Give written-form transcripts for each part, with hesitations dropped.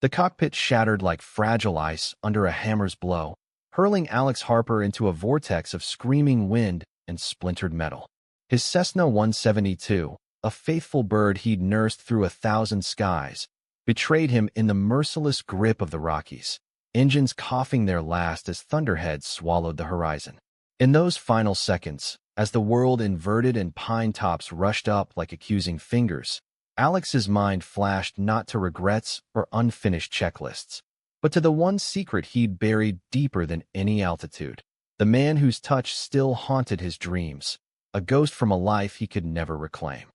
The cockpit shattered like fragile ice under a hammer's blow, hurling Alex Harper into a vortex of screaming wind and splintered metal. His Cessna 172, a faithful bird he'd nursed through 1,000 skies, betrayed him in the merciless grip of the Rockies, engines coughing their last as thunderheads swallowed the horizon. In those final seconds, as the world inverted and pine tops rushed up like accusing fingers, Alex's mind flashed not to regrets or unfinished checklists, but to the one secret he'd buried deeper than any altitude, the man whose touch still haunted his dreams, a ghost from a life he could never reclaim.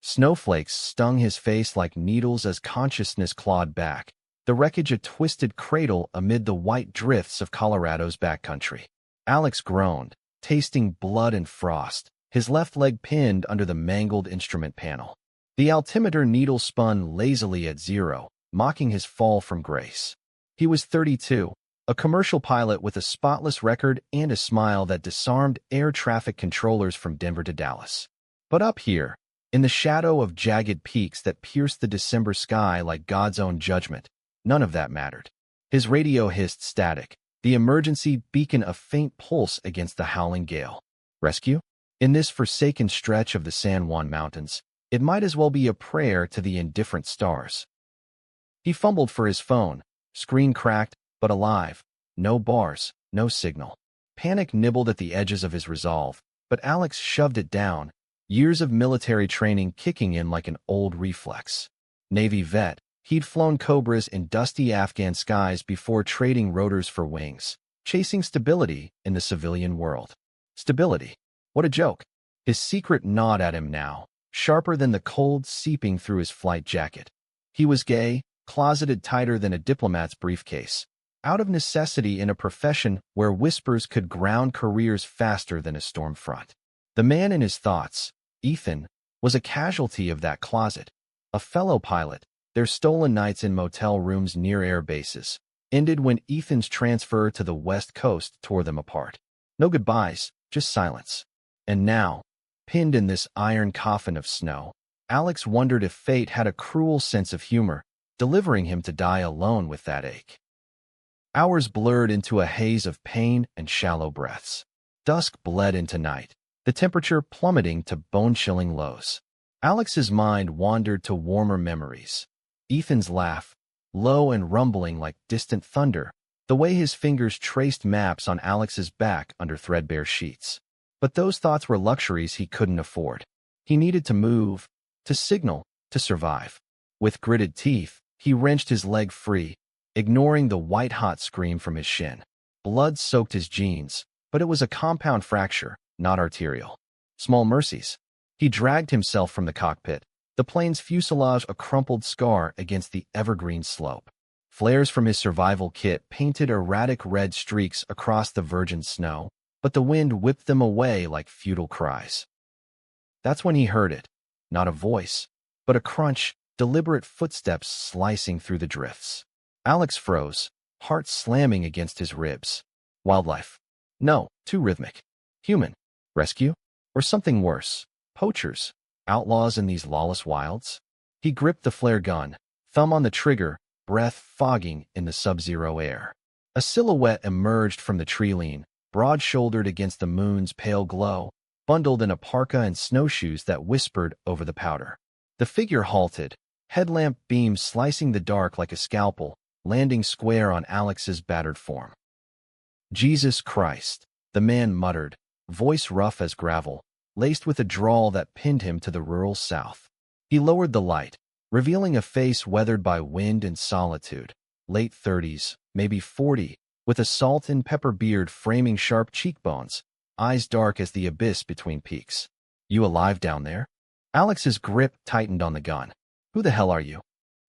Snowflakes stung his face like needles as consciousness clawed back, the wreckage a twisted cradle amid the white drifts of Colorado's backcountry. Alex groaned, tasting blood and frost, his left leg pinned under the mangled instrument panel. The altimeter needle spun lazily at 0, mocking his fall from grace. He was 32, a commercial pilot with a spotless record and a smile that disarmed air traffic controllers from Denver to Dallas. But up here, in the shadow of jagged peaks that pierced the December sky like God's own judgment, none of that mattered. His radio hissed static, the emergency beacon a faint pulse against the howling gale. Rescue? In this forsaken stretch of the San Juan Mountains, it might as well be a prayer to the indifferent stars. He fumbled for his phone, screen cracked, but alive. No bars, no signal. Panic nibbled at the edges of his resolve, but Alex shoved it down, years of military training kicking in like an old reflex. Navy vet, he'd flown Cobras in dusty Afghan skies before trading rotors for wings, chasing stability in the civilian world. Stability. What a joke. His secret gnawed at him now, sharper than the cold seeping through his flight jacket. He was gay, closeted tighter than a diplomat's briefcase, out of necessity in a profession where whispers could ground careers faster than a storm front. The man in his thoughts, Ethan, was a casualty of that closet. A fellow pilot, their stolen nights in motel rooms near air bases, ended when Ethan's transfer to the West Coast tore them apart. No goodbyes, just silence. And now, pinned in this iron coffin of snow, Alex wondered if fate had a cruel sense of humor, delivering him to die alone with that ache. Hours blurred into a haze of pain and shallow breaths. Dusk bled into night, the temperature plummeting to bone-chilling lows. Alex's mind wandered to warmer memories. Ethan's laugh, low and rumbling like distant thunder, the way his fingers traced maps on Alex's back under threadbare sheets. But those thoughts were luxuries he couldn't afford. He needed to move, to signal, to survive. With gritted teeth, he wrenched his leg free, ignoring the white-hot scream from his shin. Blood soaked his jeans, but it was a compound fracture, not arterial. Small mercies. He dragged himself from the cockpit, the plane's fuselage a crumpled scar against the evergreen slope. Flares from his survival kit painted erratic red streaks across the virgin snow, but the wind whipped them away like futile cries. That's when he heard it. Not a voice, but a crunch, deliberate footsteps slicing through the drifts. Alex froze, heart slamming against his ribs. Wildlife. No, too rhythmic. Human. Rescue? Or something worse. Poachers. Outlaws in these lawless wilds? He gripped the flare gun, thumb on the trigger, breath fogging in the sub-zero air. A silhouette emerged from the tree lean, broad-shouldered against the moon's pale glow, bundled in a parka and snowshoes that whispered over the powder. The figure halted, headlamp beams slicing the dark like a scalpel, landing square on Alex's battered form. Jesus Christ, the man muttered, voice rough as gravel, laced with a drawl that pinned him to the rural south. He lowered the light, revealing a face weathered by wind and solitude, late 30s, maybe 40, with a salt and pepper beard framing sharp cheekbones, eyes dark as the abyss between peaks. You alive down there? Alex's grip tightened on the gun. Who the hell are you?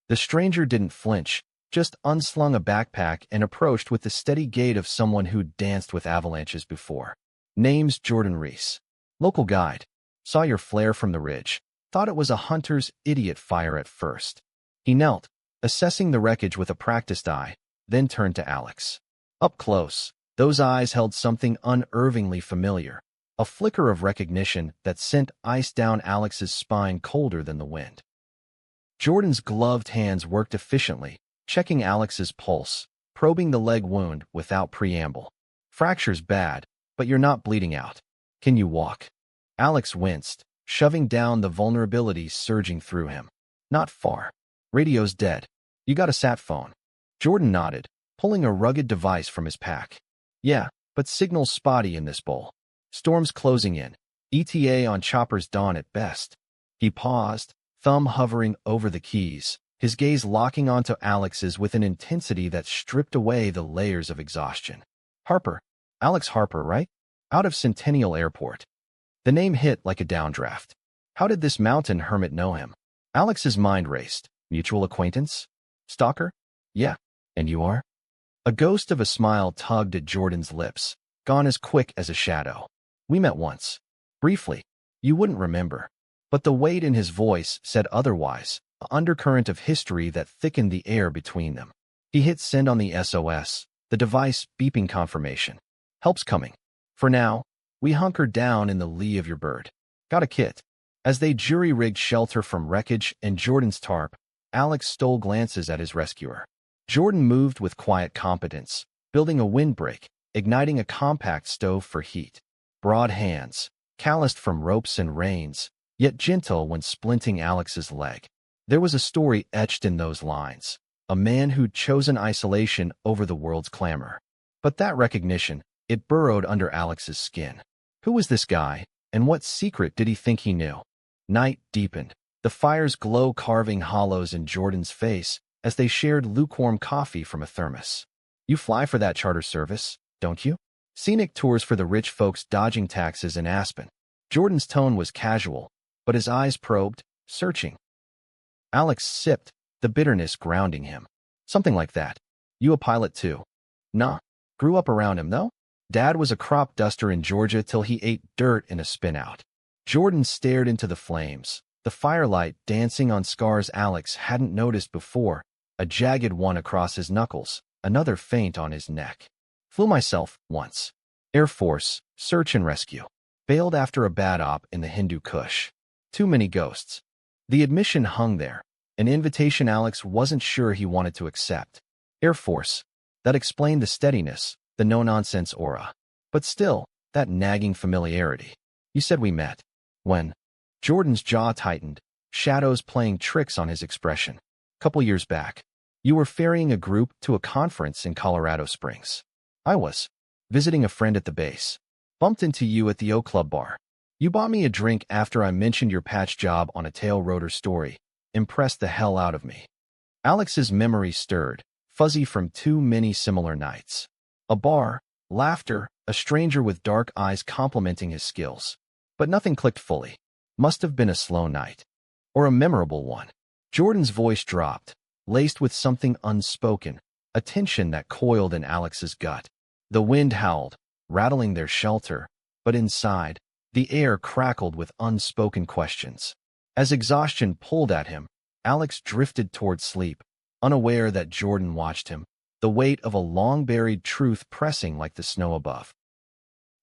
The stranger didn't flinch, just unslung a backpack and approached with the steady gait of someone who'd danced with avalanches before. Name's Jordan Reese. Local guide. Saw your flare from the ridge. Thought it was a hunter's idiot fire at first. He knelt, assessing the wreckage with a practiced eye, then turned to Alex. Up close, those eyes held something unervingly familiar, a flicker of recognition that sent ice down Alex's spine colder than the wind. Jordan's gloved hands worked efficiently, checking Alex's pulse, probing the leg wound without preamble. Fracture's bad, but you're not bleeding out. Can you walk? Alex winced, shoving down the vulnerability surging through him. Not far. Radio's dead. You got a sat phone? Jordan nodded, pulling a rugged device from his pack. Yeah, but signal's spotty in this bowl. Storm's closing in. ETA on Chopper's dawn at best. He paused, thumb hovering over the keys, his gaze locking onto Alex's with an intensity that stripped away the layers of exhaustion. Harper. Alex Harper, right? Out of Centennial Airport. The name hit like a downdraft. How did this mountain hermit know him? Alex's mind raced. Mutual acquaintance? Stalker? Yeah. And you are? A ghost of a smile tugged at Jordan's lips, gone as quick as a shadow. We met once. Briefly. You wouldn't remember. But the weight in his voice said otherwise, an undercurrent of history that thickened the air between them. He hit send on the SOS, the device beeping confirmation. Help's coming. For now, we hunkered down in the lee of your bird. Got a kit. As they jury-rigged shelter from wreckage and Jordan's tarp, Alex stole glances at his rescuer. Jordan moved with quiet competence, building a windbreak, igniting a compact stove for heat. Broad hands, calloused from ropes and reins, yet gentle when splinting Alex's leg. There was a story etched in those lines, a man who'd chosen isolation over the world's clamor. But that recognition, it burrowed under Alex's skin. Who was this guy, and what secret did he think he knew? Night deepened, the fire's glow carving hollows in Jordan's face as they shared lukewarm coffee from a thermos. You fly for that charter service, don't you? Scenic tours for the rich folks dodging taxes in Aspen. Jordan's tone was casual, but his eyes probed, searching. Alex sipped, the bitterness grounding him. Something like that. You a pilot too? Nah. Grew up around him, though? Dad was a crop duster in Georgia till he ate dirt in a spin-out. Jordan stared into the flames, the firelight dancing on scars Alex hadn't noticed before, a jagged one across his knuckles, another faint on his neck. Flew myself, once. Air Force, search and rescue. Bailed after a bad op in the Hindu Kush. Too many ghosts. The admission hung there, an invitation Alex wasn't sure he wanted to accept. Air Force. That explained the steadiness, the no-nonsense aura. But still, that nagging familiarity. You said we met. When? Jordan's jaw tightened, shadows playing tricks on his expression. Couple years back. You were ferrying a group to a conference in Colorado Springs. I was. Visiting a friend at the base. Bumped into you at the O Club bar. You bought me a drink after I mentioned your patch job on a tail rotor story. Impressed the hell out of me. Alex's memory stirred, fuzzy from too many similar nights. A bar, laughter, a stranger with dark eyes complimenting his skills. But nothing clicked fully. Must have been a slow night. Or a memorable one. Jordan's voice dropped, laced with something unspoken, a tension that coiled in Alex's gut. The wind howled, rattling their shelter, but inside, the air crackled with unspoken questions. As exhaustion pulled at him, Alex drifted toward sleep, unaware that Jordan watched him, the weight of a long-buried truth pressing like the snow above.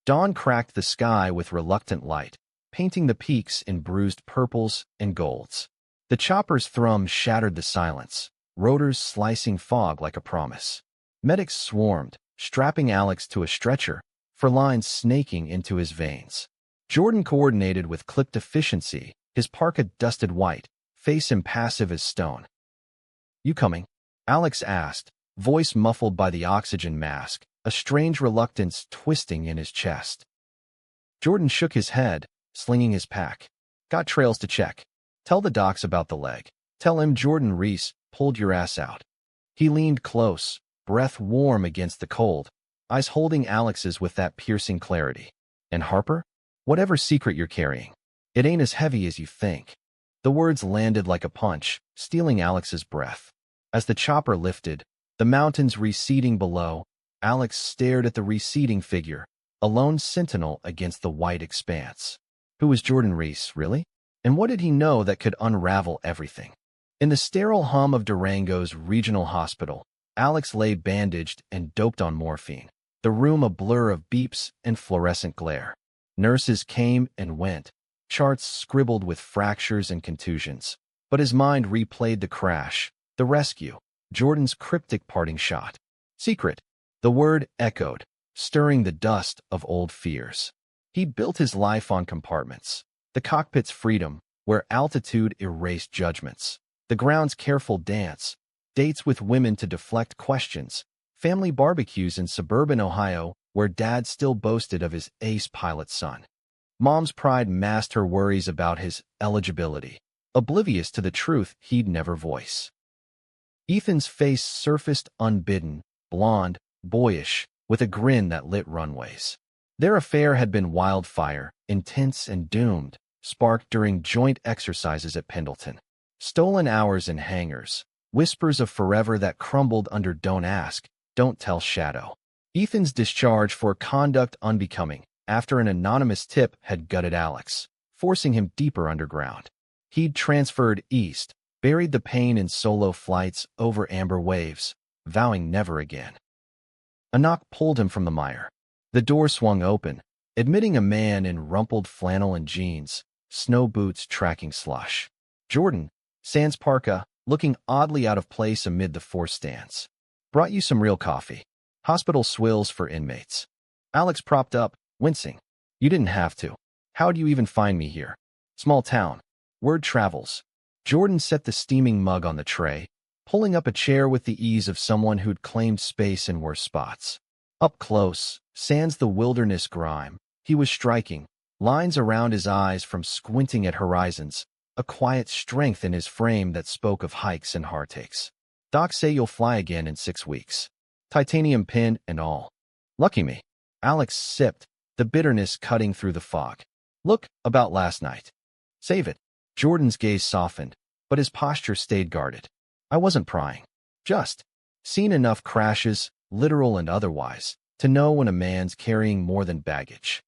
Dawn cracked the sky with reluctant light, painting the peaks in bruised purples and golds. The chopper's thrum shattered the silence, rotors slicing fog like a promise. Medics swarmed, strapping Alex to a stretcher, for lines snaking into his veins. Jordan coordinated with clipped efficiency, his parka dusted white, face impassive as stone. You coming? Alex asked, voice muffled by the oxygen mask, a strange reluctance twisting in his chest. Jordan shook his head, slinging his pack. Got trails to check. Tell the docs about the leg. Tell him Jordan Reese pulled your ass out. He leaned close, breath warm against the cold, eyes holding Alex's with that piercing clarity. And Harper? Whatever secret you're carrying, it ain't as heavy as you think. The words landed like a punch, stealing Alex's breath. As the chopper lifted, the mountains receding below, Alex stared at the receding figure, a lone sentinel against the white expanse. Who was Jordan Reese, really? And what did he know that could unravel everything? In the sterile hum of Durango's regional hospital, Alex lay bandaged and doped on morphine, the room a blur of beeps and fluorescent glare. Nurses came and went, charts scribbled with fractures and contusions. But his mind replayed the crash, the rescue, Jordan's cryptic parting shot. Secret. The word echoed, stirring the dust of old fears. He built his life on compartments. The cockpit's freedom, where altitude erased judgments. The ground's careful dance. Dates with women to deflect questions. Family barbecues in suburban Ohio, where dad still boasted of his ace pilot son. Mom's pride masked her worries about his eligibility, oblivious to the truth he'd never voice. Ethan's face surfaced unbidden, blonde, boyish, with a grin that lit runways. Their affair had been wildfire, intense and doomed, sparked during joint exercises at Pendleton. Stolen hours in hangars, whispers of forever that crumbled under don't ask, don't tell shadow. Ethan's discharge for conduct unbecoming, after an anonymous tip had gutted Alex, forcing him deeper underground. He'd transferred east, buried the pain in solo flights over amber waves, vowing never again. A knock pulled him from the mire. The door swung open, admitting a man in rumpled flannel and jeans, snow boots tracking slush. Jordan, sans parka, looking oddly out of place amid the force stands. Brought you some real coffee. Hospital swills for inmates. Alex propped up, wincing. You didn't have to. How'd you even find me here? Small town. Word travels. Jordan set the steaming mug on the tray, pulling up a chair with the ease of someone who'd claimed space in worse spots. Up close, sans the wilderness grime, he was striking, lines around his eyes from squinting at horizons, a quiet strength in his frame that spoke of hikes and heartaches. Docs say you'll fly again in 6 weeks. Titanium pin and all. Lucky me. Alex sipped, the bitterness cutting through the fog. Look, about last night. Save it. Jordan's gaze softened, but his posture stayed guarded. I wasn't prying. Just seen enough crashes, literal and otherwise, to know when a man's carrying more than baggage.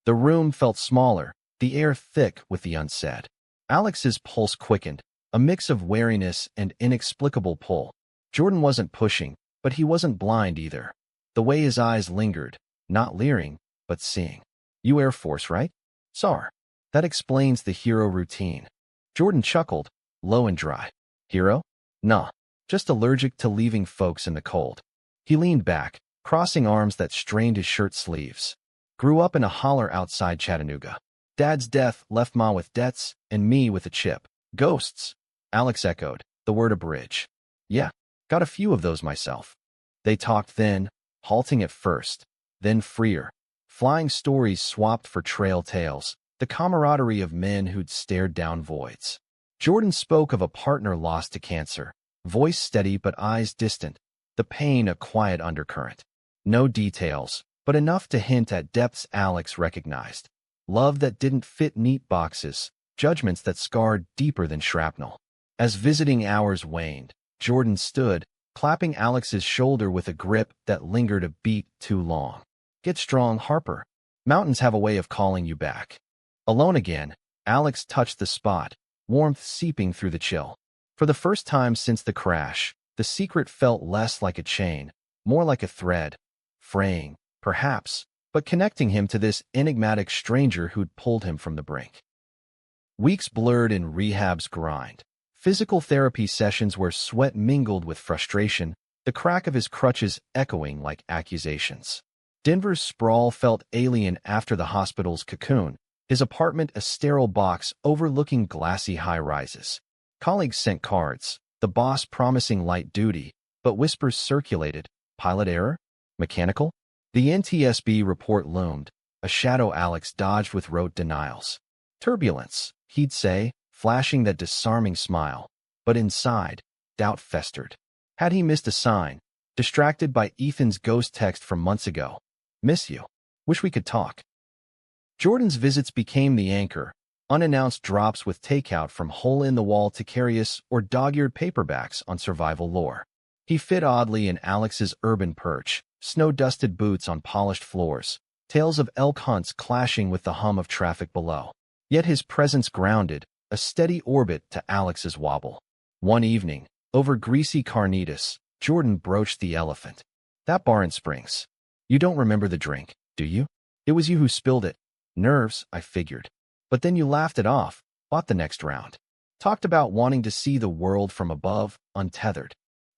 The room felt smaller, the air thick with the unsaid. Alex's pulse quickened, a mix of wariness and inexplicable pull. Jordan wasn't pushing, but he wasn't blind either. The way his eyes lingered, not leering, but seeing. You Air Force, right? SAR. That explains the hero routine. Jordan chuckled, low and dry. Hero? Nah. Just allergic to leaving folks in the cold. He leaned back, crossing arms that strained his shirt sleeves. Grew up in a holler outside Chattanooga. Dad's death left Ma with debts and me with a chip. Ghosts. Alex echoed, the word a bridge. Yeah, got a few of those myself. They talked then, halting at first, then freer. Flying stories swapped for trail tales, the camaraderie of men who'd stared down voids. Jordan spoke of a partner lost to cancer, voice steady but eyes distant, the pain a quiet undercurrent. No details, but enough to hint at depths Alex recognized. Love that didn't fit neat boxes, judgments that scarred deeper than shrapnel. As visiting hours waned, Jordan stood, clapping Alex's shoulder with a grip that lingered a beat too long. Get strong, Harper. Mountains have a way of calling you back. Alone again, Alex touched the spot, warmth seeping through the chill. For the first time since the crash, the secret felt less like a chain, more like a thread, fraying, perhaps, but connecting him to this enigmatic stranger who'd pulled him from the brink. Weeks blurred in rehab's grind. Physical therapy sessions where sweat mingled with frustration, the crack of his crutches echoing like accusations. Denver's sprawl felt alien after the hospital's cocoon, his apartment a sterile box overlooking glassy high-rises. Colleagues sent cards, the boss promising light duty, but whispers circulated. Pilot error? Mechanical? The NTSB report loomed, a shadow Alex dodged with rote denials. Turbulence, he'd say, flashing that disarming smile. But inside, doubt festered. Had he missed a sign, distracted by Ethan's ghost text from months ago? Miss you. Wish we could talk. Jordan's visits became the anchor, unannounced drops with takeout from hole-in-the-wall Ticarius or dog-eared paperbacks on survival lore. He fit oddly in Alex's urban perch, snow-dusted boots on polished floors, tales of elk hunts clashing with the hum of traffic below. Yet his presence grounded, a steady orbit to Alex's wobble. One evening, over greasy carnitas, Jordan broached the elephant. That bar in Springs. You don't remember the drink, do you? It was you who spilled it. Nerves, I figured. But then you laughed it off, bought the next round. Talked about wanting to see the world from above, untethered.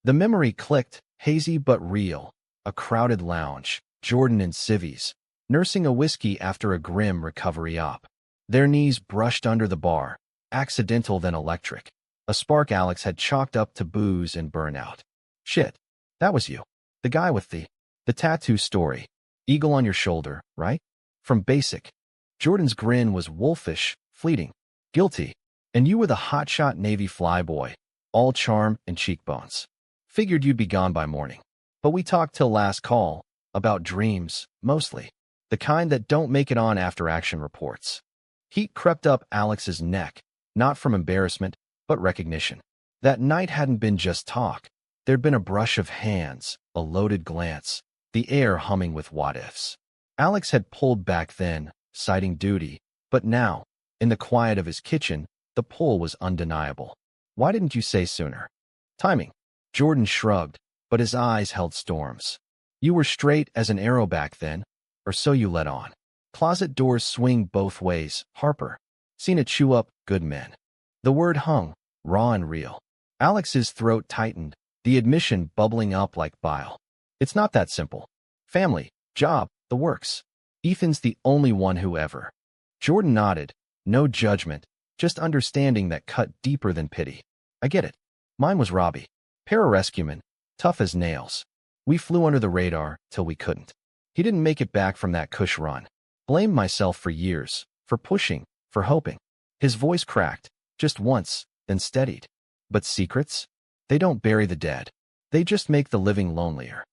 The memory clicked, hazy but real. A crowded lounge, Jordan and civvies, nursing a whiskey after a grim recovery op. Their knees brushed under the bar, accidental then electric. A spark Alex had chalked up to booze and burnout. Shit, that was you. The guy with the tattoo story. Eagle on your shoulder, right? From Basic. Jordan's grin was wolfish, fleeting, guilty. And you were the hotshot Navy flyboy, all charm and cheekbones. Figured you'd be gone by morning. But we talked till last call, about dreams, mostly. The kind that don't make it on after action reports. Heat crept up Alex's neck, not from embarrassment, but recognition. That night hadn't been just talk. There'd been a brush of hands, a loaded glance, the air humming with what-ifs. Alex had pulled back then, citing duty, but now, in the quiet of his kitchen, the pull was undeniable. Why didn't you say sooner? Timing. Jordan shrugged, but his eyes held storms. You were straight as an arrow back then, or so you let on. Closet doors swing both ways, Harper. Seen it chew up good men. The word hung, raw and real. Alex's throat tightened, the admission bubbling up like bile. It's not that simple. Family, job, the works. Ethan's the only one who ever. Jordan nodded, no judgment, just understanding that cut deeper than pity. I get it. Mine was Robbie. Pararescueman, tough as nails. We flew under the radar till we couldn't. He didn't make it back from that cush run. Blamed myself for years, for pushing, for hoping. His voice cracked, just once, then steadied. But secrets? They don't bury the dead. They just make the living lonelier.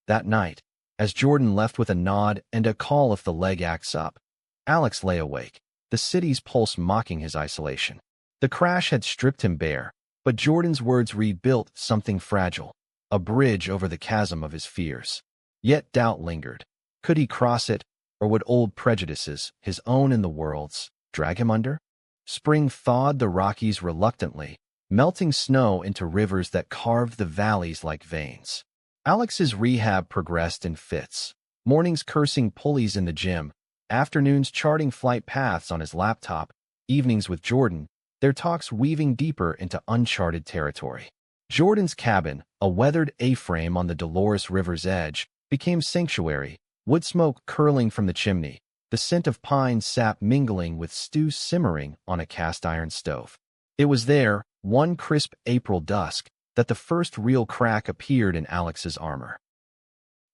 That night, as Jordan left with a nod and a call if the leg acts up, Alex lay awake, the city's pulse mocking his isolation. The crash had stripped him bare, but Jordan's words rebuilt something fragile, a bridge over the chasm of his fears. Yet doubt lingered. Could he cross it, or would old prejudices, his own and the world's, drag him under? Spring thawed the Rockies reluctantly, melting snow into rivers that carved the valleys like veins. Alex's rehab progressed in fits, mornings cursing pulleys in the gym, afternoons charting flight paths on his laptop, evenings with Jordan, their talks weaving deeper into uncharted territory. Jordan's cabin, a weathered A-frame on the Dolores River's edge, became sanctuary, wood smoke curling from the chimney, the scent of pine sap mingling with stew simmering on a cast-iron stove. It was there, one crisp April dusk, that the first real crack appeared in Alex's armor.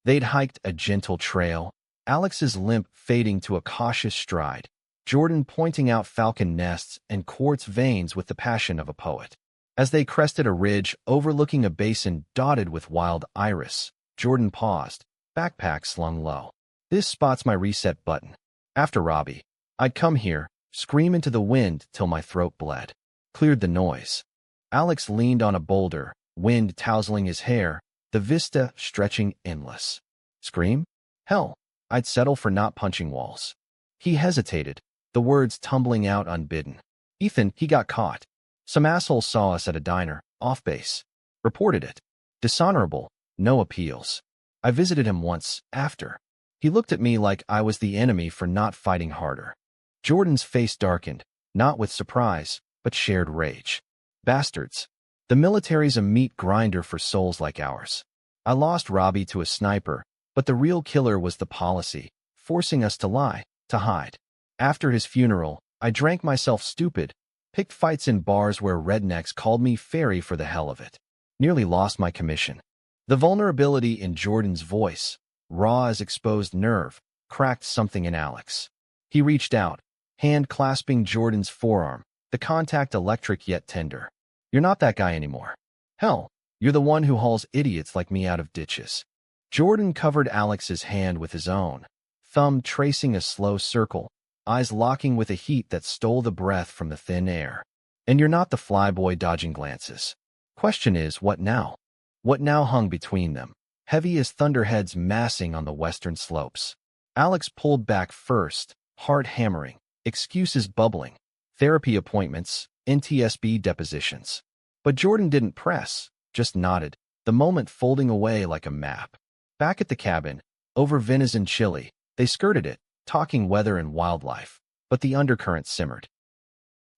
They'd hiked a gentle trail, Alex's limp fading to a cautious stride, Jordan pointing out falcon nests and quartz veins with the passion of a poet. As they crested a ridge overlooking a basin dotted with wild iris, Jordan paused, backpack slung low. This spot's my reset button. After Robbie, I'd come here, scream into the wind till my throat bled. Cleared the noise. Alex leaned on a boulder, wind tousling his hair, the vista stretching endless. Scream? Hell, I'd settle for not punching walls. He hesitated, the words tumbling out unbidden. Ethan, he got caught. Some asshole saw us at a diner, off base. Reported it. Dishonorable, no appeals. I visited him once, after. He looked at me like I was the enemy for not fighting harder. Jordan's face darkened, not with surprise, but shared rage. Bastards. The military's a meat grinder for souls like ours. I lost Robbie to a sniper, but the real killer was the policy, forcing us to lie, to hide. After his funeral, I drank myself stupid, picked fights in bars where rednecks called me fairy for the hell of it. Nearly lost my commission. The vulnerability in Jordan's voice, raw as exposed nerve, cracked something in Alex. He reached out, hand clasping Jordan's forearm, the contact electric yet tender. You're not that guy anymore. Hell, you're the one who hauls idiots like me out of ditches. Jordan covered Alex's hand with his own, thumb tracing a slow circle, eyes locking with a heat that stole the breath from the thin air. And you're not the flyboy dodging glances. Question is, what now? What now hung between them, heavy as thunderheads massing on the western slopes. Alex pulled back first, heart hammering, excuses bubbling, therapy appointments, NTSB depositions. But Jordan didn't press, just nodded, the moment folding away like a map. Back at the cabin, over venison chili, they skirted it, talking weather and wildlife, but the undercurrent simmered.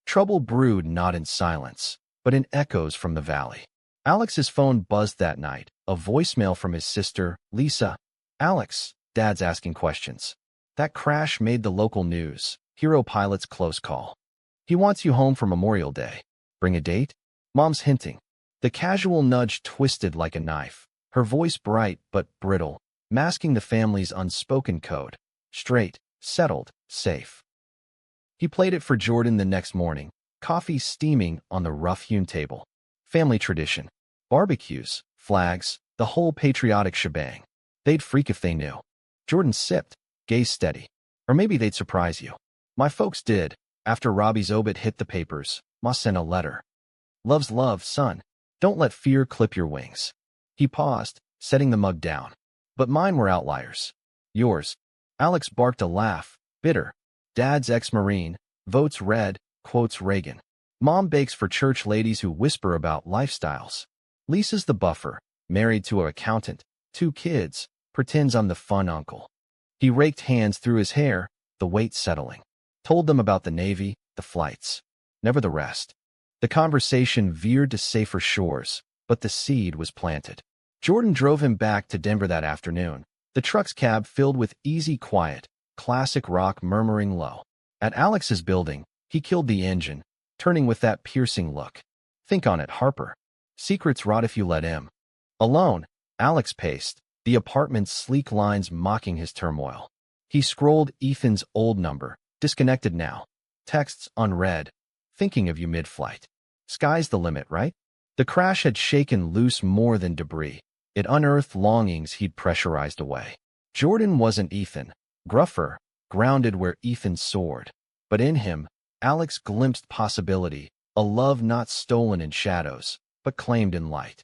Trouble brewed not in silence, but in echoes from the valley. Alex's phone buzzed that night, a voicemail from his sister, Lisa. "Alex, Dad's asking questions. That crash made the local news. Hero pilot's close call. He wants you home for Memorial Day. Bring a date?" Mom's hinting. The casual nudge twisted like a knife, her voice bright but brittle, masking the family's unspoken code. Straight, settled, safe. He played it for Jordan the next morning, coffee steaming on the rough-hewn table. Family tradition. Barbecues, flags, the whole patriotic shebang. They'd freak if they knew. Jordan sipped, gaze steady. Or maybe they'd surprise you. "My folks did. After Robbie's obit hit the papers, Ma sent a letter. Love's love, son. Don't let fear clip your wings." He paused, setting the mug down. "But mine were outliers. Yours." Alex barked a laugh, bitter. "Dad's ex-Marine, votes red, quotes Reagan. Mom bakes for church ladies who whisper about lifestyles. Lisa's the buffer, married to an accountant, 2 kids, pretends I'm the fun uncle." He raked hands through his hair, the weight settling. Told them about the Navy, the flights. Never the rest. The conversation veered to safer shores, but the seed was planted. Jordan drove him back to Denver that afternoon, the truck's cab filled with easy quiet, classic rock murmuring low. At Alex's building, he killed the engine, turning with that piercing look. "Think on it, Harper. Secrets rot if you let him." Alone, Alex paced, the apartment's sleek lines mocking his turmoil. He scrolled Ethan's old number, disconnected now. Texts unread. "Thinking of you mid-flight. Sky's the limit, right?" The crash had shaken loose more than debris. It unearthed longings he'd pressurized away. Jordan wasn't Ethan. Gruffer, grounded where Ethan soared. But in him, Alex glimpsed possibility, a love not stolen in shadows, but claimed in light.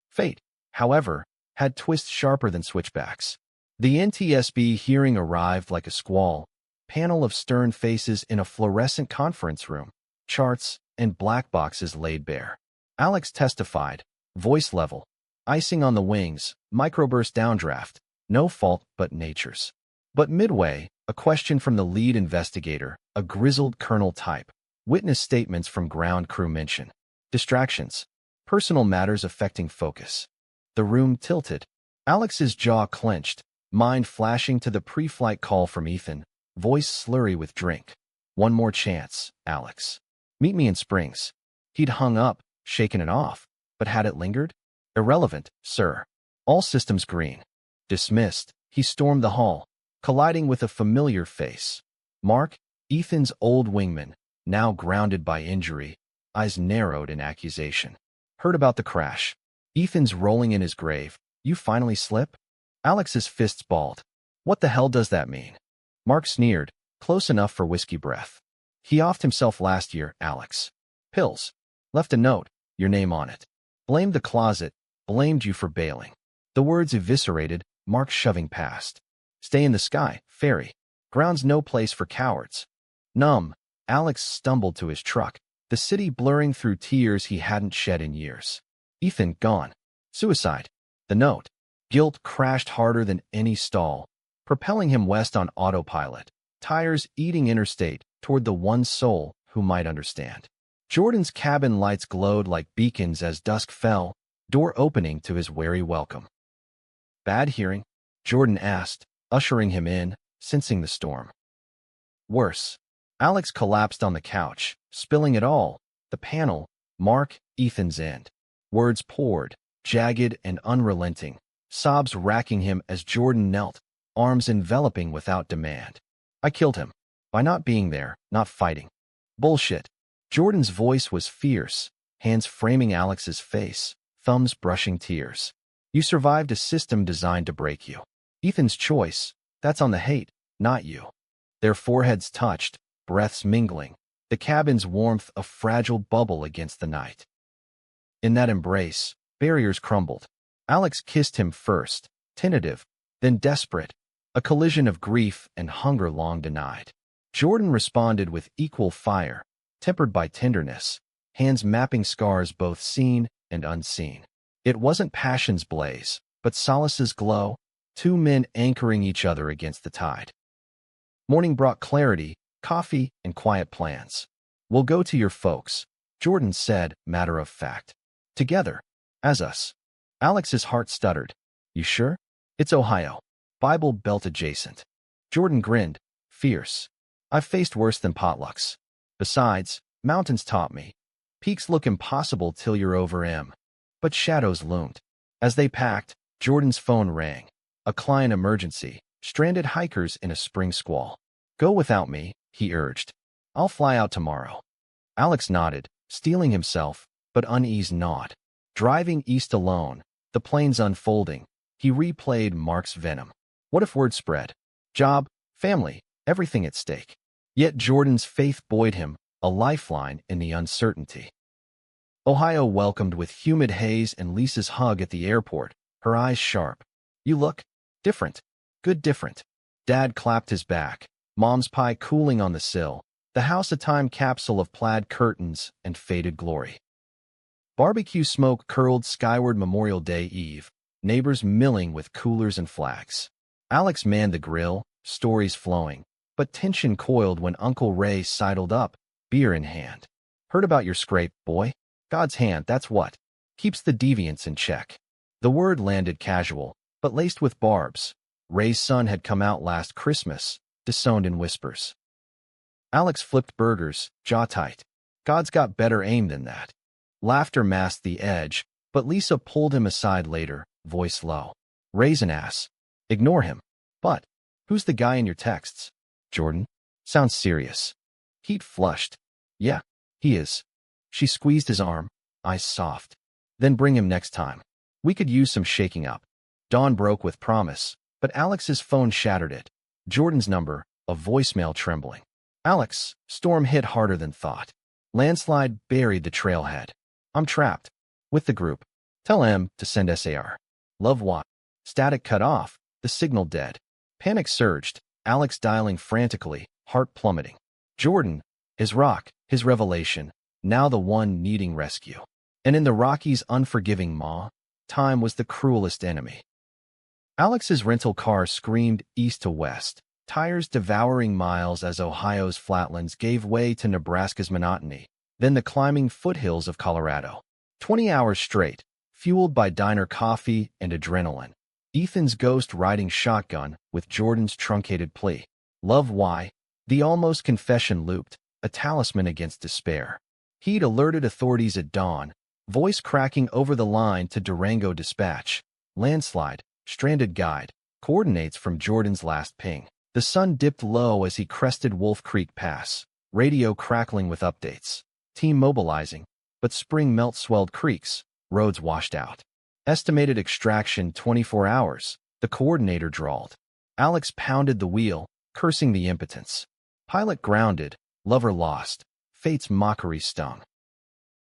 Fate, however, had twists sharper than switchbacks. The NTSB hearing arrived like a squall, panel of stern faces in a fluorescent conference room, charts and black boxes laid bare. Alex testified, voice level, icing on the wings, microburst downdraft, no fault but nature's. But midway, a question from the lead investigator, a grizzled colonel type. Witness statements from ground crew mention distractions, personal matters affecting focus. The room tilted. Alex's jaw clenched, mind flashing to the pre-flight call from Ethan, voice slurry with drink. "One more chance, Alex. Meet me in Springs." He'd hung up, shaken it off, but had it lingered? "Irrelevant, sir. All systems green." Dismissed, he stormed the hall, colliding with a familiar face. Mark, Ethan's old wingman, now grounded by injury, eyes narrowed in accusation. "Heard about the crash. Ethan's rolling in his grave. You finally slip?" Alex's fists balled. "What the hell does that mean?" Mark sneered, close enough for whiskey breath. "He offed himself last year, Alex. Pills. Left a note, your name on it. Blamed the closet, blamed you for bailing." The words eviscerated, Mark shoving past. "Stay in the sky, fairy. Ground's no place for cowards." Numb, Alex stumbled to his truck, the city blurring through tears he hadn't shed in years. Ethan gone. Suicide. The note. Guilt crashed harder than any stall, propelling him west on autopilot, tires eating interstate toward the one soul who might understand. Jordan's cabin lights glowed like beacons as dusk fell, door opening to his wary welcome. "Bad hearing?" Jordan asked, ushering him in, sensing the storm. "Worse." Alex collapsed on the couch, spilling it all. The panel, Mark, Ethan's end. Words poured, jagged and unrelenting, sobs racking him as Jordan knelt, arms enveloping without demand. "I killed him. By not being there, not fighting." "Bullshit." Jordan's voice was fierce, hands framing Alex's face, thumbs brushing tears. "You survived a system designed to break you. Ethan's choice, that's on the hate, not you." Their foreheads touched, breaths mingling, the cabin's warmth a fragile bubble against the night. In that embrace, barriers crumbled. Alex kissed him first, tentative, then desperate, a collision of grief and hunger long denied. Jordan responded with equal fire, tempered by tenderness, hands mapping scars both seen and unseen. It wasn't passion's blaze, but solace's glow, 2 men anchoring each other against the tide. Morning brought clarity, coffee, and quiet plans. "We'll go to your folks," Jordan said, matter of fact. "Together." As us. Alex's heart stuttered. You sure? It's Ohio. Bible Belt adjacent. Jordan grinned, fierce. I've faced worse than potlucks. Besides, mountains taught me. Peaks look impossible till you're over 'em. But shadows loomed. As they packed, Jordan's phone rang. A client emergency. Stranded hikers in a spring squall. Go without me, he urged. I'll fly out tomorrow. Alex nodded, steeling himself, but uneased not. Driving east alone, the plains unfolding, he replayed Mark's venom. What if word spread? Job, family, everything at stake. Yet Jordan's faith buoyed him, a lifeline in the uncertainty. Ohio welcomed with humid haze and Lisa's hug at the airport, her eyes sharp. You look different. Good different. Dad clapped his back, Mom's pie cooling on the sill, the house a time capsule of plaid curtains and faded glory. Barbecue smoke curled skyward Memorial Day Eve, neighbors milling with coolers and flags. Alex manned the grill, stories flowing, but tension coiled when Uncle Ray sidled up, beer in hand. Heard about your scrape, boy? God's hand, that's what. Keeps the deviants in check. The word landed casual, but laced with barbs. Ray's son had come out last Christmas, disowned in whispers. Alex flipped burgers, jaw tight. God's got better aim than that. Laughter masked the edge, but Lisa pulled him aside later, voice low. Ray's an ass. Ignore him. But, who's the guy in your texts? Jordan? Sounds serious. Heat flushed. Yeah, he is. She squeezed his arm, eyes soft. Then bring him next time. We could use some shaking up. Dawn broke with promise, but Alex's phone shattered it. Jordan's number, a voicemail trembling. Alex, storm hit harder than thought. Landslide buried the trailhead. I'm trapped. With the group. Tell M to send SAR. Love what? Static cut off, the signal dead. Panic surged, Alex dialing frantically, heart plummeting. Jordan, his rock, his revelation, now the one needing rescue. And in the Rockies' unforgiving maw, time was the cruelest enemy. Alex's rental car screamed east to west, tires devouring miles as Ohio's flatlands gave way to Nebraska's monotony, then the climbing foothills of Colorado. 20 hours straight, fueled by diner coffee and adrenaline. Ethan's ghost riding shotgun with Jordan's truncated plea. Love why? The almost confession looped, a talisman against despair. He'd alerted authorities at dawn, voice cracking over the line to Durango Dispatch. Landslide, stranded guide, coordinates from Jordan's last ping. The sun dipped low as he crested Wolf Creek Pass, radio crackling with updates. Team mobilizing, but spring melt swelled creeks, roads washed out. Estimated extraction 24 hours, the coordinator drawled. Alex pounded the wheel, cursing the impotence. Pilot grounded, lover lost, fate's mockery stung.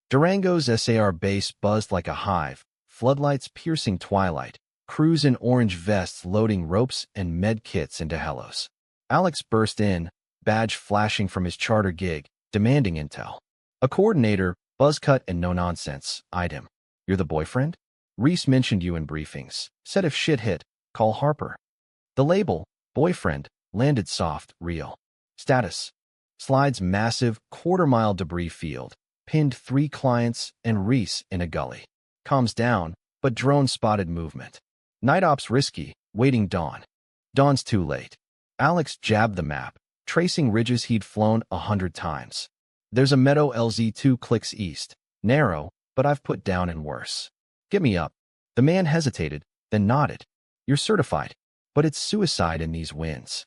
Durango's SAR base buzzed like a hive, floodlights piercing twilight, crews in orange vests loading ropes and med kits into helos. Alex burst in, badge flashing from his charter gig, demanding intel. A coordinator, buzzcut and no-nonsense, eyed him. You're the boyfriend? Reese mentioned you in briefings. Said if shit hit, call Harper. The label, boyfriend, landed soft, real. Status. Slide's massive, quarter-mile debris field, pinned 3 clients and Reese in a gully. Comms down, but drone spotted movement. Night ops risky, waiting dawn. Dawn's too late. Alex jabbed the map, tracing ridges he'd flown 100 times. There's a meadow LZ2 clicks east. Narrow, but I've put down and worse. Get me up. The man hesitated, then nodded. You're certified, but it's suicide in these winds.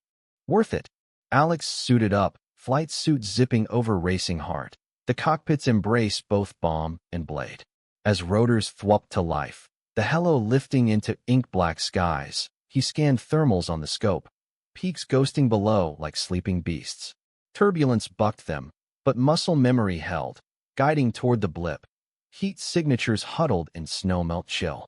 Worth it. Alex suited up, flight suit zipping over racing heart. The cockpits embrace both bomb and blade. As rotors thwopped to life, the helo lifting into ink-black skies, he scanned thermals on the scope, peaks ghosting below like sleeping beasts. Turbulence bucked them, but muscle memory held, guiding toward the blip. Heat signatures huddled in snowmelt chill.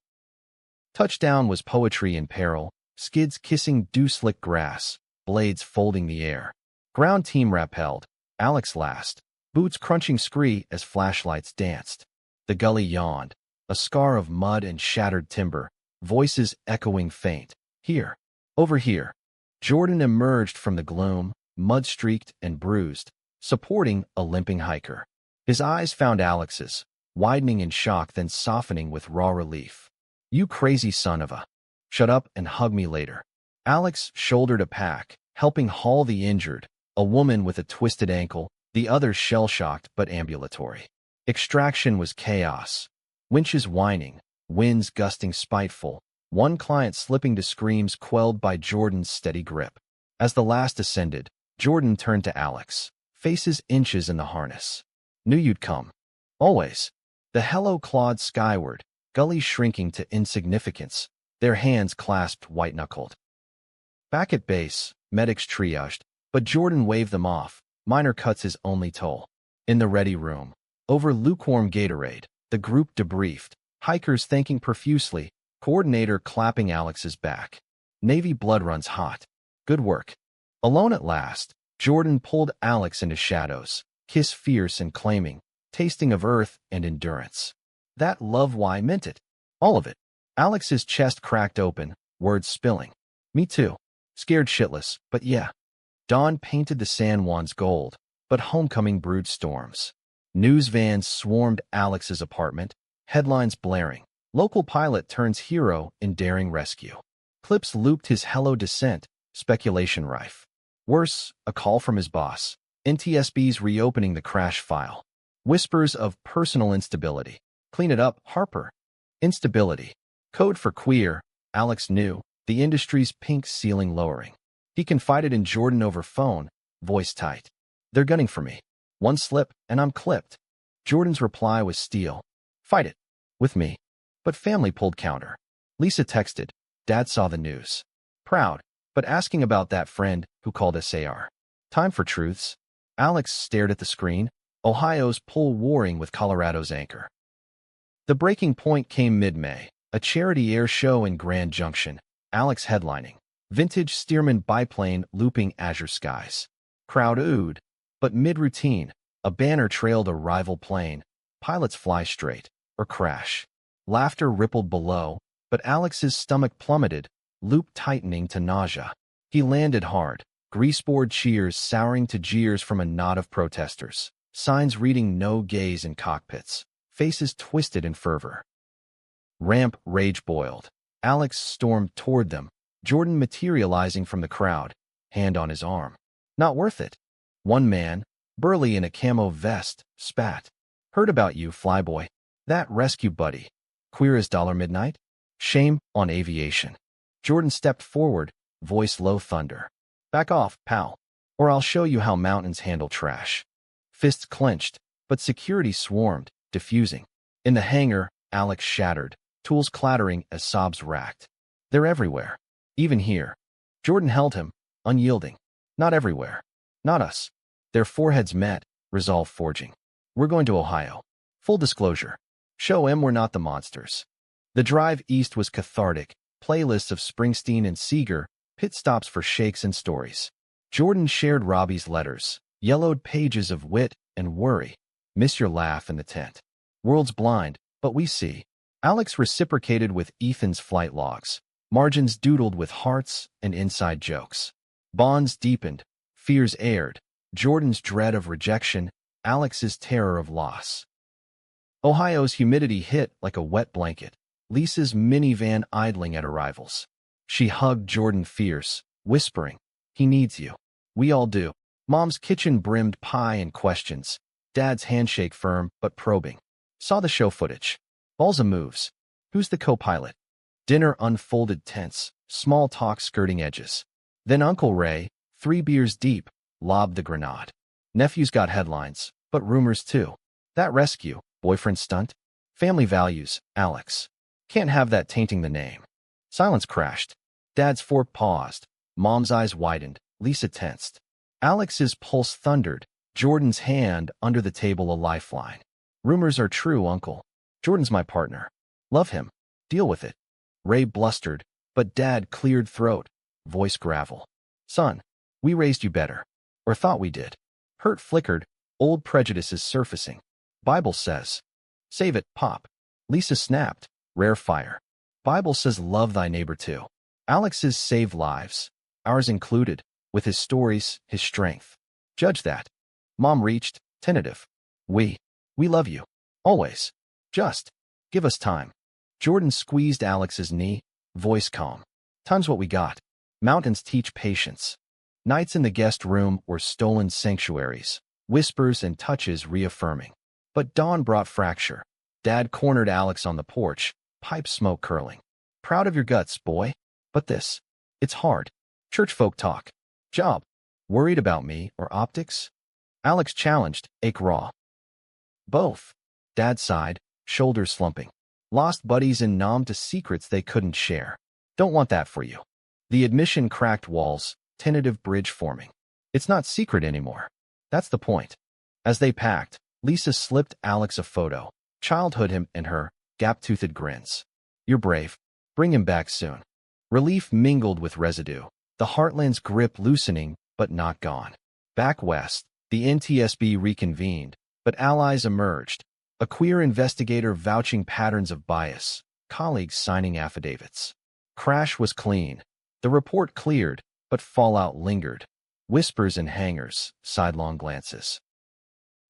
Touchdown was poetry in peril, skids kissing dew-slick grass, blades folding the air. Ground team rappelled, Alex last, boots crunching scree as flashlights danced. The gully yawned, a scar of mud and shattered timber, voices echoing faint. Here, over here. Jordan emerged from the gloom, mud-streaked and bruised, supporting a limping hiker. His eyes found Alex's, widening in shock then softening with raw relief. You crazy son of a... Shut up and hug me later. Alex shouldered a pack, helping haul the injured, a woman with a twisted ankle, the other shell-shocked but ambulatory. Extraction was chaos. Winches whining, winds gusting spiteful, one client slipping to screams quelled by Jordan's steady grip. As the last ascended, Jordan turned to Alex, faces inches in the harness. Knew you'd come. Always. The hello clawed skyward, gullies shrinking to insignificance, their hands clasped white-knuckled. Back at base, medics triaged, but Jordan waved them off, minor cuts his only toll. In the ready room, over lukewarm Gatorade, the group debriefed, hikers thanking profusely, coordinator clapping Alex's back. Navy blood runs hot. Good work. Alone at last, Jordan pulled Alex into shadows, kiss fierce and claiming, tasting of earth and endurance. That love why meant it. All of it. Alex's chest cracked open, words spilling. Me too. Scared shitless, but yeah. Dawn painted the San Juans gold, but homecoming brewed storms. News vans swarmed Alex's apartment, headlines blaring. Local pilot turns hero in daring rescue. Clips looped his hello descent, speculation rife. Worse, a call from his boss. NTSB's reopening the crash file. Whispers of personal instability. Clean it up, Harper. Instability. Code for queer, Alex knew, the industry's pink ceiling lowering. He confided in Jordan over phone, voice tight. They're gunning for me. One slip, and I'm clipped. Jordan's reply was steel. Fight it. With me. But family pulled counter. Lisa texted. Dad saw the news. Proud, but asking about that friend who called SAR. Time for truths. Alex stared at the screen, Ohio's pull warring with Colorado's anchor. The breaking point came mid-May, a charity air show in Grand Junction, Alex headlining. Vintage Stearman biplane looping azure skies. Crowd oohed, but mid-routine, a banner trailed a rival plane. Pilots fly straight, or crash. Laughter rippled below, but Alex's stomach plummeted, loop tightening to nausea. He landed hard, greaseboard cheers souring to jeers from a knot of protesters. Signs reading no gays in cockpits, faces twisted in fervor. Ramp rage boiled. Alex stormed toward them, Jordan materializing from the crowd, hand on his arm. Not worth it. One man, burly in a camo vest, spat. Heard about you, flyboy. That rescue buddy. Queer as dollar midnight? Shame on aviation. Jordan stepped forward, voice low thunder. Back off, pal, or I'll show you how mountains handle trash. Fists clenched, but security swarmed, diffusing. In the hangar, Alex shattered, tools clattering as sobs racked. They're everywhere. Even here. Jordan held him, unyielding. Not everywhere. Not us. Their foreheads met, resolve forging. We're going to Ohio. Full disclosure. Show 'em we're not the monsters. The drive east was cathartic, playlists of Springsteen and Seeger, pit stops for shakes and stories. Jordan shared Robbie's letters, yellowed pages of wit and worry. Miss your laugh in the tent. World's blind, but we see. Alex reciprocated with Ethan's flight logs. Margins doodled with hearts and inside jokes. Bonds deepened, fears aired. Jordan's dread of rejection, Alex's terror of loss. Ohio's humidity hit like a wet blanket. Lisa's minivan idling at arrivals. She hugged Jordan fierce, whispering, he needs you. We all do. Mom's kitchen brimmed pie and questions. Dad's handshake firm but probing. Saw the show footage. Balls of moves. Who's the co-pilot? Dinner unfolded tense, small talk skirting edges. Then Uncle Ray, 3 beers deep, lobbed the grenade. Nephew's got headlines, but rumors too. That rescue, boyfriend stunt? Family values, Alex. Can't have that tainting the name. Silence crashed. Dad's fork paused. Mom's eyes widened. Lisa tensed. Alex's pulse thundered. Jordan's hand under the table a lifeline. Rumors are true, Uncle. Jordan's my partner. Love him. Deal with it. Ray blustered, but Dad cleared throat, voice gravel. Son, we raised you better. Or thought we did. Hurt flickered, old prejudices surfacing. Bible says. Save it, Pop. Lisa snapped, rare fire. Bible says love thy neighbor too. Alex's saved lives, ours included, with his stories, his strength. Judge that. Mom reached, tentative. We love you. Always. Just give us time. Jordan squeezed Alex's knee, voice calm. Time's what we got. Mountains teach patience. Nights in the guest room were stolen sanctuaries, whispers and touches reaffirming. But dawn brought fracture. Dad cornered Alex on the porch, pipe smoke curling. Proud of your guts, boy. But this. It's hard. Church folk talk. Job. Worried about me or optics? Alex challenged, ache raw. Both. Dad sighed, shoulders slumping. Lost buddies and numb to secrets they couldn't share. Don't want that for you. The admission cracked walls, tentative bridge forming. It's not secret anymore. That's the point. As they packed, Lisa slipped Alex a photo. Childhood him and her, gap-toothed grins. You're brave. Bring him back soon. Relief mingled with residue. The heartland's grip loosening, but not gone. Back west, the NTSB reconvened, but allies emerged. A queer investigator vouching patterns of bias, colleagues signing affidavits. Crash was clean. The report cleared, but fallout lingered. Whispers and hangers, sidelong glances.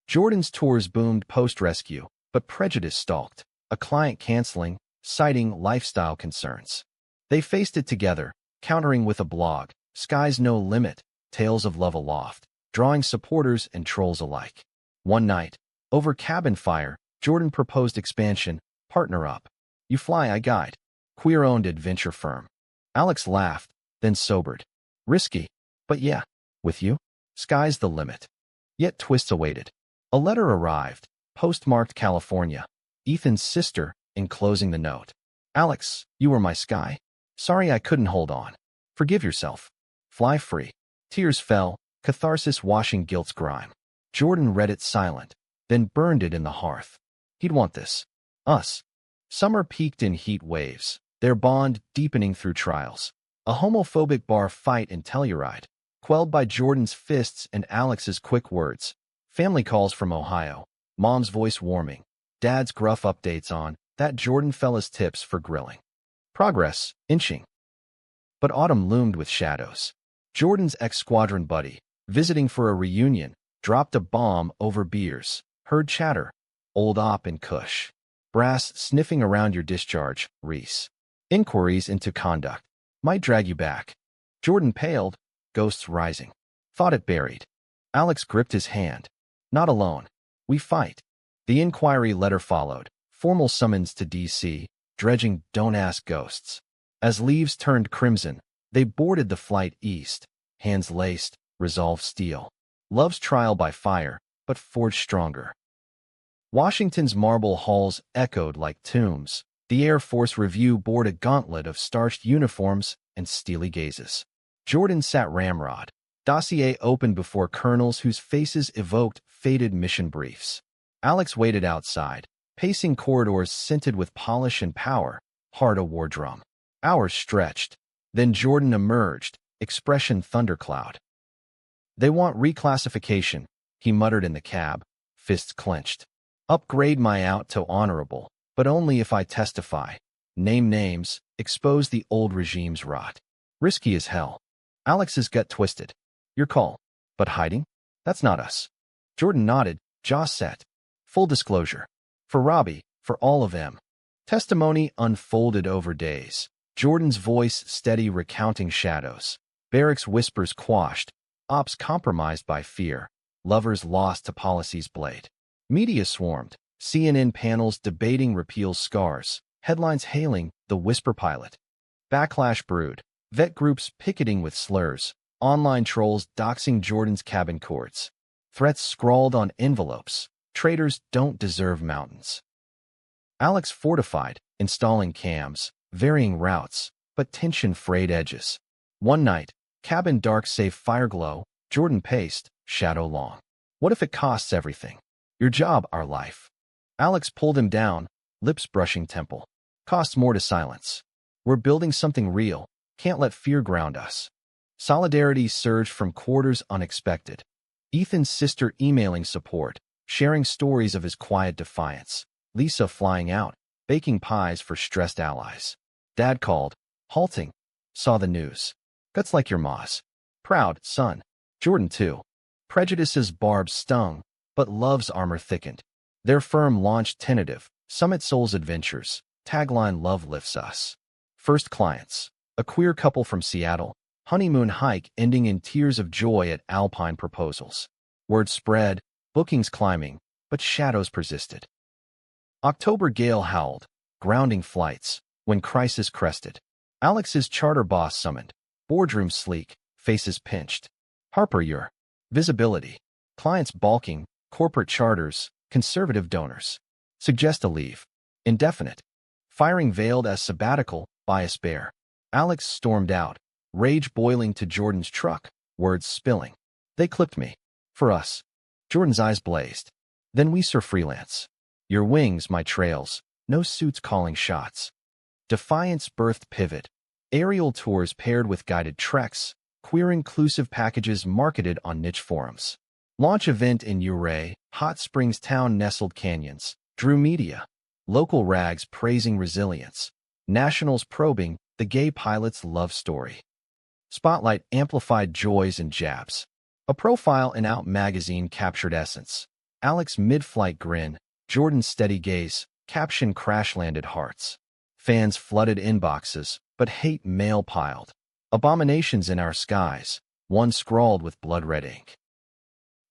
Jordan's tours boomed post-rescue, but prejudice stalked. A client canceling, citing lifestyle concerns. They faced it together, countering with a blog, Sky's No Limit, Tales of Love Aloft, drawing supporters and trolls alike. One night, over cabin fire, Jordan proposed expansion, partner up. You fly, I guide. Queer-owned adventure firm. Alex laughed, then sobered. Risky, but yeah, with you, sky's the limit. Yet twists awaited. A letter arrived, postmarked California. Ethan's sister, enclosing the note. Alex, you were my sky. Sorry I couldn't hold on. Forgive yourself. Fly free. Tears fell, catharsis washing guilt's grime. Jordan read it silent, then burned it in the hearth. He'd want this. Us. Summer peaked in heat waves, their bond deepening through trials. A homophobic bar fight in Telluride, quelled by Jordan's fists and Alex's quick words. Family calls from Ohio, mom's voice warming, dad's gruff updates on that Jordan fella's tips for grilling. Progress, inching. But autumn loomed with shadows. Jordan's ex-squadron buddy, visiting for a reunion, dropped a bomb over beers, heard chatter, old op and Kush. Brass sniffing around your discharge, Reese. Inquiries into conduct. Might drag you back. Jordan paled, ghosts rising. Thought it buried. Alex gripped his hand. Not alone. We fight. The inquiry letter followed. Formal summons to D.C., dredging don't ask ghosts. As leaves turned crimson, they boarded the flight east. Hands laced, resolve steel. Love's trial by fire, but forged stronger. Washington's marble halls echoed like tombs. The Air Force Review bore a gauntlet of starched uniforms and steely gazes. Jordan sat ramrod. Dossier opened before colonels whose faces evoked faded mission briefs. Alex waited outside, pacing corridors scented with polish and power, heart a war drum. Hours stretched. Then Jordan emerged, expression thundercloud. They want reclassification, he muttered in the cab, fists clenched. Upgrade my out to honorable, but only if I testify. Name names, expose the old regime's rot. Risky as hell. Alex's gut twisted. Your call. But hiding? That's not us. Jordan nodded, jaw set. Full disclosure. For Robbie, for all of them. Testimony unfolded over days. Jordan's voice steady recounting shadows. Barracks whispers quashed. Ops compromised by fear. Lovers lost to policy's blade. Media swarmed. CNN panels debating repeal's scars. Headlines hailing the whisper pilot. Backlash brewed. Vet groups picketing with slurs. Online trolls doxing Jordan's cabin courts. Threats scrawled on envelopes. Traitors don't deserve mountains. Alex fortified, installing cams, varying routes, but tension frayed edges. One night, cabin dark save fireglow, Jordan paced, shadow long. What if it costs everything? Your job, our life. Alex pulled him down, lips brushing temple. Costs more to silence. We're building something real, can't let fear ground us. Solidarity surged from quarters unexpected. Ethan's sister emailing support, sharing stories of his quiet defiance. Lisa flying out, baking pies for stressed allies. Dad called, halting, saw the news. Guts like your ma's. Proud, son. Jordan too. Prejudice's barbs stung, but love's armor thickened. Their firm launched tentative, Summit Souls Adventures. Tagline Love Lifts Us. First clients. A queer couple from Seattle. Honeymoon hike ending in tears of joy at Alpine Proposals. Word spread, bookings climbing, but shadows persisted. October gale howled, grounding flights, when crisis crested. Alex's charter boss summoned. Boardroom sleek, faces pinched. Harper, your visibility. Clients balking, corporate charters, conservative donors. Suggest a leave. Indefinite. Firing veiled as sabbatical, bias bare. Alex stormed out, rage boiling to Jordan's truck, words spilling. They clipped me. For us. Jordan's eyes blazed. Then we sir freelance. Your wings, my trails, no suits calling shots. Defiance birthed pivot. Aerial tours paired with guided treks, queer inclusive packages marketed on niche forums. Launch event in Ouray, Hot Springs town nestled canyons, drew media. Local rags praising resilience. Nationals probing the gay pilot's love story. Spotlight amplified joys and jabs. A profile in Out magazine captured essence. Alex mid-flight grin, Jordan's steady gaze, caption crash-landed hearts. Fans flooded inboxes, but hate mail piled. Abominations in our skies, one scrawled with blood-red ink.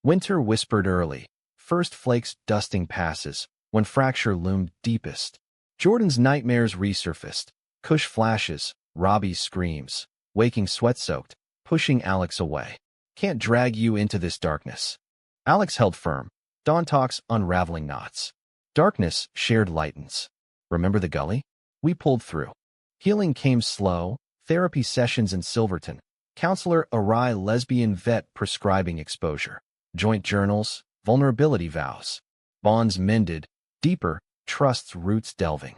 Winter whispered early, first flakes dusting passes, when fracture loomed deepest. Jordan's nightmares resurfaced, Kush flashes, Robbie's screams, waking sweat-soaked, pushing Alex away. Can't drag you into this darkness. Alex held firm. Dawn talks unraveling knots. Darkness shared lightens. Remember the gully? We pulled through. Healing came slow, therapy sessions in Silverton. Counselor awry lesbian vet prescribing exposure. Joint journals, vulnerability vows. Bonds mended, deeper, trust's roots delving.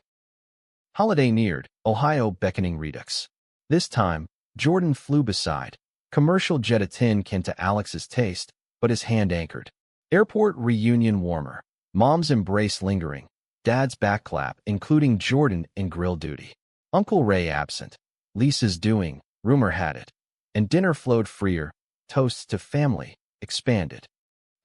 Holiday neared, Ohio beckoning redux. This time, Jordan flew beside. Commercial jet a tin kin to Alex's taste, but his hand anchored. Airport reunion warmer. Mom's embrace lingering. Dad's backclap, including Jordan in grill duty. Uncle Ray absent. Lisa's doing, rumor had it. And dinner flowed freer. Toasts to family, expanded.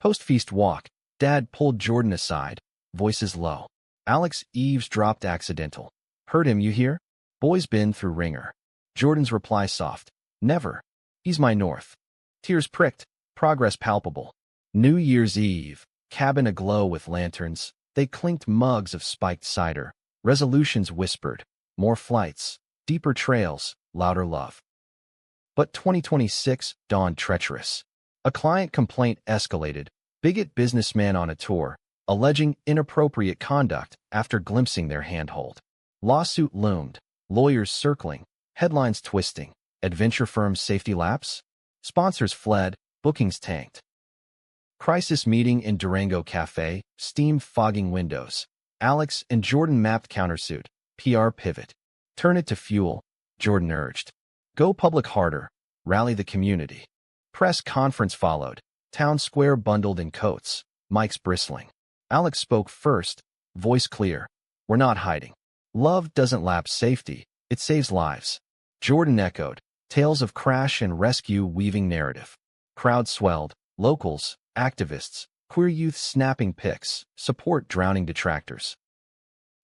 Post-feast walk. Dad pulled Jordan aside, voices low. Alex eavesdropped accidental. Heard him, you hear? Boy's been through ringer. Jordan's reply soft. Never. He's my north. Tears pricked, progress palpable. New Year's Eve, cabin aglow with lanterns, they clinked mugs of spiked cider. Resolutions whispered. More flights, deeper trails, louder love. But 2026 dawned treacherous. A client complaint escalated. Bigot businessman on a tour, alleging inappropriate conduct after glimpsing their handhold. Lawsuit loomed, lawyers circling, headlines twisting. Adventure firms safety lapse? Sponsors fled, bookings tanked. Crisis meeting in Durango Cafe, steam fogging windows. Alex and Jordan mapped countersuit, PR pivot. Turn it to fuel, Jordan urged. Go public harder, rally the community. Press conference followed, town square bundled in coats, mics bristling. Alex spoke first, voice clear. We're not hiding. Love doesn't lapse safety, it saves lives. Jordan echoed. Tales of crash and rescue weaving narrative. Crowd swelled, locals, activists, queer youth snapping pics, support drowning detractors.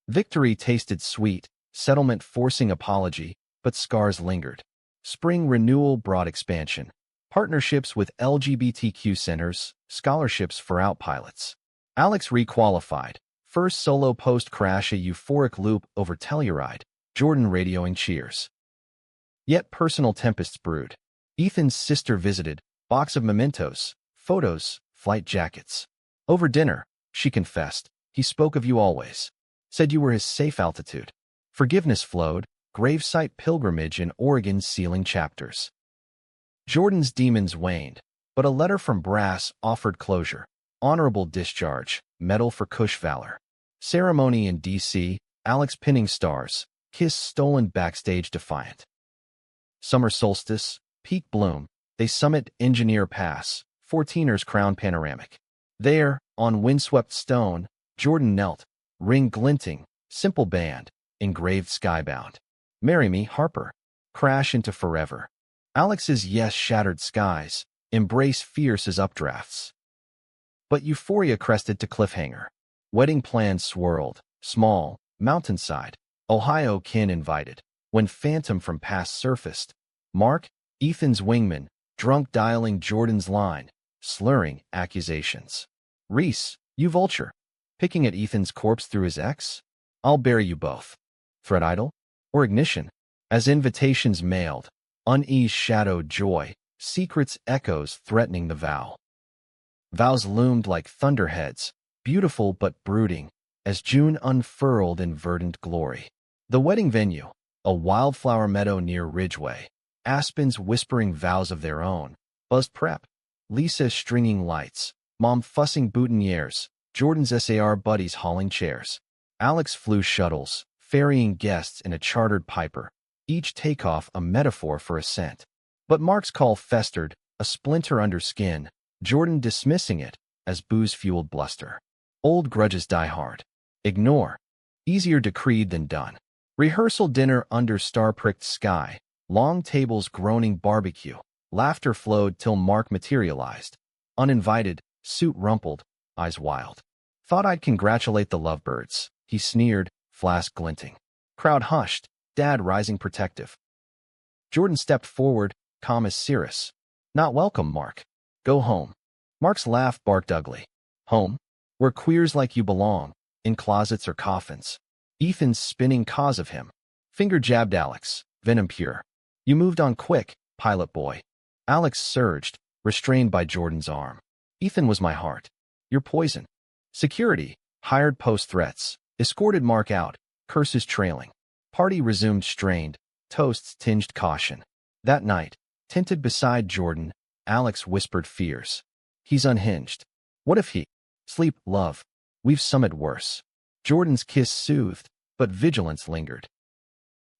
Victory tasted sweet, settlement forcing apology, but scars lingered. Spring renewal brought expansion. Partnerships with LGBTQ centers, scholarships for out pilots. Alex requalified. First solo post-crash a euphoric loop over Telluride. Jordan radioing cheers. Yet personal tempests brewed. Ethan's sister visited, box of mementos, photos, flight jackets. Over dinner, she confessed, he spoke of you always. Said you were his safe altitude. Forgiveness flowed, gravesite pilgrimage in Oregon sealing chapters. Jordan's demons waned, but a letter from Brass offered closure. Honorable discharge, medal for Kush valor. Ceremony in D.C., Alex pinning stars, kiss stolen backstage defiant. Summer solstice, peak bloom, they summit Engineer Pass, 14ers crown panoramic. There, on windswept stone, Jordan knelt, ring glinting, simple band, engraved skybound. Marry me, Harper. Crash into forever. Alex's yes shattered skies, embrace fierce as updrafts. But euphoria crested to cliffhanger. Wedding plans swirled, Small, mountainside, Ohio kin invited. When Phantom from past surfaced. Mark, Ethan's wingman, drunk dialing Jordan's line, slurring accusations. Reese, you vulture. Picking at Ethan's corpse through his ex? I'll bury you both. Threat idol? Or ignition? As invitations mailed, unease shadowed joy, secrets echoes threatening the vow. Vows loomed like thunderheads, beautiful but brooding, as June unfurled in verdant glory. The wedding venue, a wildflower meadow near Ridgeway, aspens whispering vows of their own, buzzed prep, Lisa stringing lights, Mom fussing boutonnieres, Jordan's SAR buddies hauling chairs. Alex flew shuttles, ferrying guests in a chartered Piper, each takeoff a metaphor for ascent. But Mark's call festered, a splinter under skin, Jordan dismissing it as booze-fueled bluster. Old grudges die hard. Ignore. Easier decreed than done. Rehearsal dinner under star-pricked sky, long tables groaning barbecue. Laughter flowed till Mark materialized. Uninvited, suit rumpled, eyes wild. Thought I'd congratulate the lovebirds, he sneered, flask glinting. Crowd hushed, Dad rising protective. Jordan stepped forward, calm as Cirrus. Not welcome, Mark. Go home. Mark's laugh barked ugly. Home? Where queers like you belong, in closets or coffins. Ethan's spinning cause of him. Finger jabbed Alex, venom pure. You moved on quick, pilot boy. Alex surged, restrained by Jordan's arm. Ethan was my heart. Your poison. Security, hired post threats, escorted Mark out, curses trailing. Party resumed strained, toasts tinged caution. That night, tinted beside Jordan, Alex whispered fears. He's unhinged. What if he? Sleep, love. We've summoned worse. Jordan's kiss soothed, but vigilance lingered.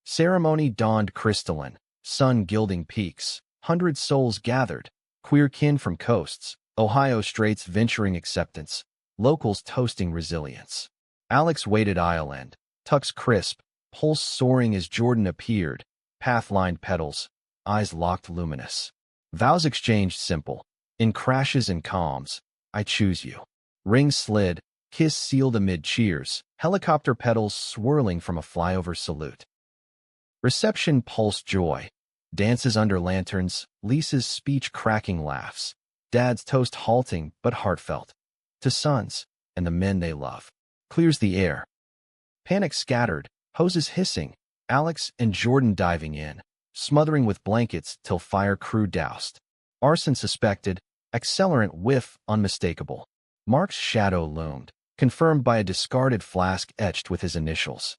Ceremony dawned crystalline, sun gilding peaks, 100 souls gathered, queer kin from coasts, Ohio straits venturing acceptance, locals toasting resilience. Alex waited aisle end, tux crisp, pulse soaring as Jordan appeared, path-lined petals, eyes locked luminous. Vows exchanged simple, in crashes and calms, I choose you. Rings slid, kiss sealed amid cheers, helicopter petals swirling from a flyover salute. Reception pulsed joy, dances under lanterns, Lisa's speech cracking laughs, Dad's toast halting but heartfelt. To sons, and the men they love. Clears the air. Panic scattered, hoses hissing, Alex and Jordan diving in, smothering with blankets till fire crew doused. Arson suspected, accelerant whiff unmistakable. Mark's shadow loomed, confirmed by a discarded flask etched with his initials.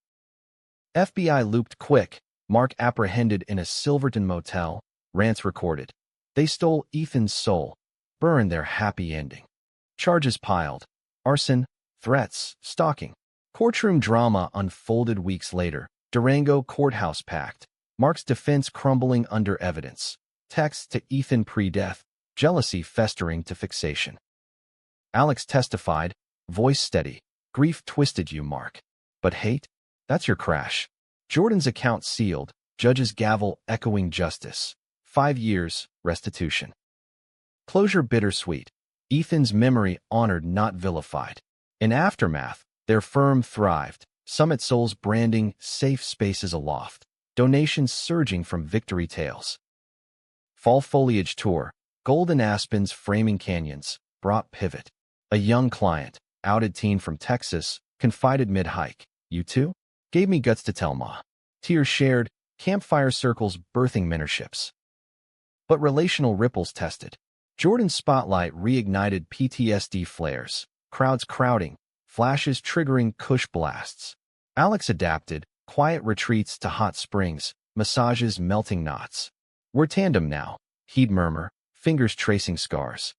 FBI looped quick, Mark apprehended in a Silverton motel, rants recorded. They stole Ethan's soul, burned their happy ending. Charges piled, arson, threats, stalking. Courtroom drama unfolded weeks later, Durango courthouse packed, Mark's defense crumbling under evidence. Texts to Ethan pre-death, jealousy festering to fixation. Alex testified, voice steady, grief twisted you, Mark. But hate? That's your crash. Jordan's account sealed, judge's gavel echoing justice. 5 years, restitution. Closure bittersweet. Ethan's memory honored not vilified. In aftermath, their firm thrived, Summit Souls branding safe spaces aloft, donations surging from victory tales. Fall foliage tour, golden aspens framing canyons, brought pivot. A young client, outed teen from Texas, confided mid-hike. You too? Gave me guts to tell Ma. Tears shared, campfire circles birthing mentorships. But relational ripples tested. Jordan's spotlight reignited PTSD flares, crowds crowding, flashes triggering cush blasts. Alex adapted, quiet retreats to hot springs, massages melting knots. We're tandem now, he'd murmur, fingers tracing scars.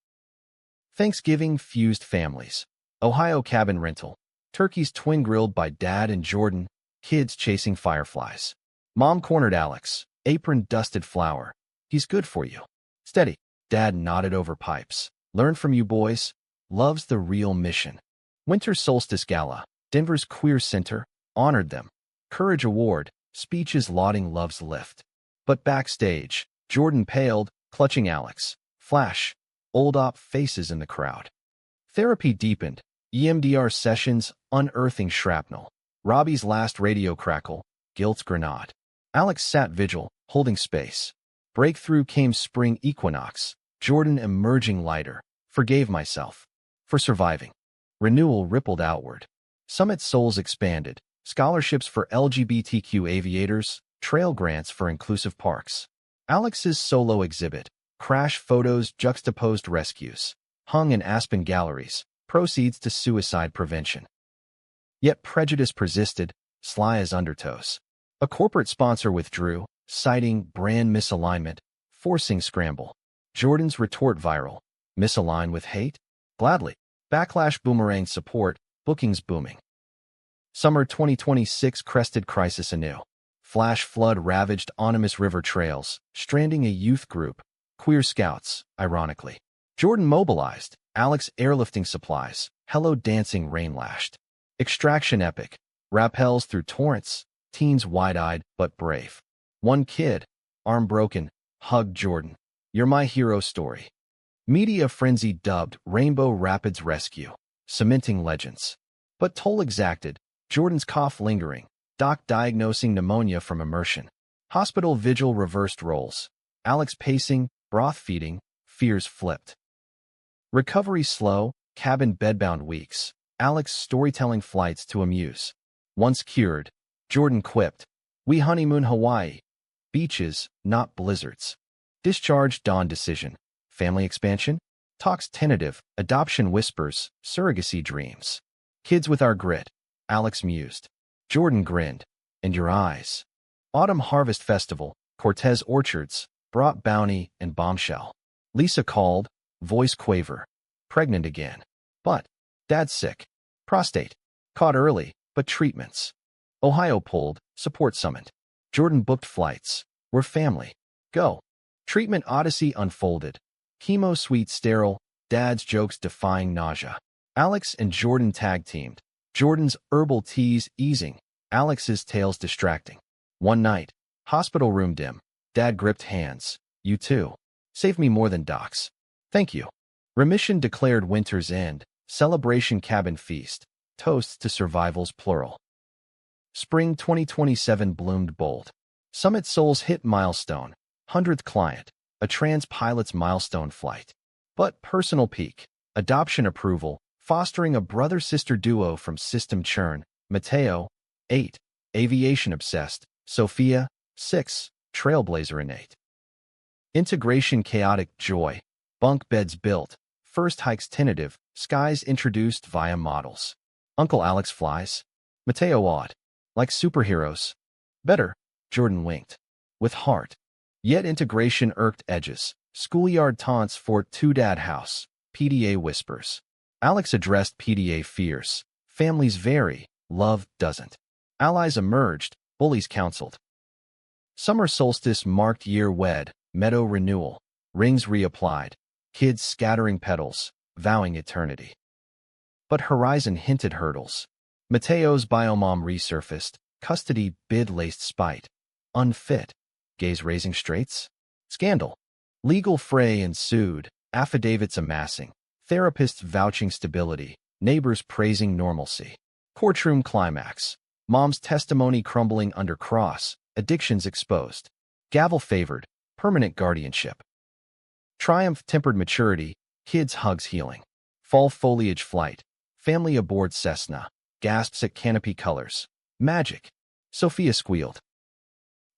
Thanksgiving fused families. Ohio cabin rental. Turkeys twin-grilled by Dad and Jordan, kids chasing fireflies. Mom cornered Alex, apron dusted flour. He's good for you. Steady. Dad nodded over pipes. Learn from you boys. Love's the real mission. Winter Solstice Gala. Denver's Queer Center. Honored them. Courage Award. Speeches lauding love's lift. But backstage, Jordan paled, clutching Alex. Flash. Old op faces in the crowd. Therapy deepened. EMDR sessions, unearthing shrapnel. Robbie's last radio crackle, guilt's grenade. Alex sat vigil, holding space. Breakthrough came spring equinox. Jordan emerging lighter. Forgave myself. For surviving. Renewal rippled outward. Summit souls expanded. Scholarships for LGBTQ aviators, trail grants for inclusive parks. Alex's solo exhibit, crash photos juxtaposed rescues, hung in Aspen galleries, proceeds to suicide prevention. Yet prejudice persisted, sly as undertows. A corporate sponsor withdrew, citing brand misalignment, forcing scramble. Jordan's retort viral. Misalign with hate? Gladly. Backlash boomerang support, bookings booming. Summer 2026 crested crisis anew. Flash flood ravaged anonymous river trails, stranding a youth group, queer scouts, ironically. Jordan mobilized, Alex airlifting supplies, hello dancing rain lashed. Extraction epic, rappels through torrents, teens wide-eyed but brave. One kid, arm broken, hugged Jordan. You're my hero story. Media frenzy dubbed Rainbow Rapids Rescue, cementing legends. But toll exacted, Jordan's cough lingering, doc diagnosing pneumonia from immersion. Hospital vigil reversed roles. Alex pacing, broth feeding, fears flipped. Recovery slow, cabin bedbound weeks. Alex storytelling flights to amuse. Once cured, Jordan quipped, we honeymoon Hawaii. Beaches, not blizzards. Discharge dawn decision. Family expansion? Talks tentative, adoption whispers, surrogacy dreams. Kids with our grit. Alex mused. Jordan grinned. And your eyes. Autumn Harvest Festival, Cortez Orchards, brought bounty and bombshell. Lisa called, voice quaver. Pregnant again. But, dad's sick. Prostate. Caught early, but treatments. Ohio pulled, support summoned. Jordan booked flights. We're family. Go. Treatment odyssey unfolded. Chemo suite sterile, dad's jokes defying nausea. Alex and Jordan tag-teamed. Jordan's herbal teas easing, Alex's tales distracting. One night, hospital room dim. Dad gripped hands. You too. Save me more than docs. Thank you. Remission declared winter's end. Celebration cabin feast. Toasts to survivals plural. Spring 2027 bloomed bold. Summit Souls hit milestone. 100th client. A trans pilot's milestone flight. But personal peak. Adoption approval. Fostering a brother-sister duo from system churn. Mateo, 8. Aviation obsessed. Sophia, 6. Trailblazer innate. Integration chaotic joy. Bunk beds built. First hikes tentative. Skies introduced via models. Uncle Alex flies. Mateo awed. Like superheroes. Better, Jordan winked. With heart. Yet integration irked edges. Schoolyard taunts for two-dad house. PDA whispers. Alex addressed PDA fears. Families vary. Love doesn't. Allies emerged. Bullies counseled. Summer solstice marked year wed. Meadow renewal. Rings reapplied. Kids scattering petals. Vowing eternity. But horizon hinted hurdles. Mateo's biomom resurfaced. Custody bid laced spite. Unfit. Gaze-raising straits? Scandal. Legal fray ensued. Affidavits amassing. Therapists vouching stability. Neighbors praising normalcy. Courtroom climax. Mom's testimony crumbling under cross. Addictions exposed. Gavel favored. Permanent guardianship. Triumph tempered maturity. Kids hugs healing. Fall foliage flight. Family aboard Cessna. Gasps at canopy colors. Magic. Sophia squealed.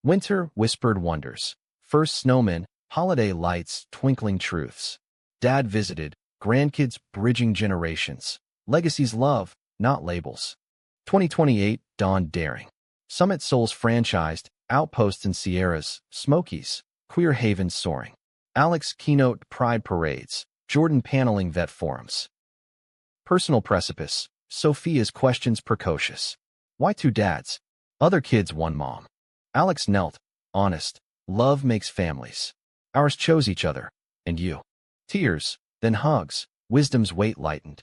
Winter whispered wonders. First snowmen. Holiday lights twinkling truths. Dad visited. Grandkids bridging generations. Legacies love, not labels. 2028 dawned daring. Summit Souls franchised. Outposts in Sierras. Smokies. Queer havens soaring. Alex keynote pride parades. Jordan paneling vet forums. Personal precipice. Sophia's questions precocious. Why two dads? Other kids one mom. Alex knelt. Honest. Love makes families. Ours chose each other. And you. Tears. Then hugs. Wisdom's weight lightened.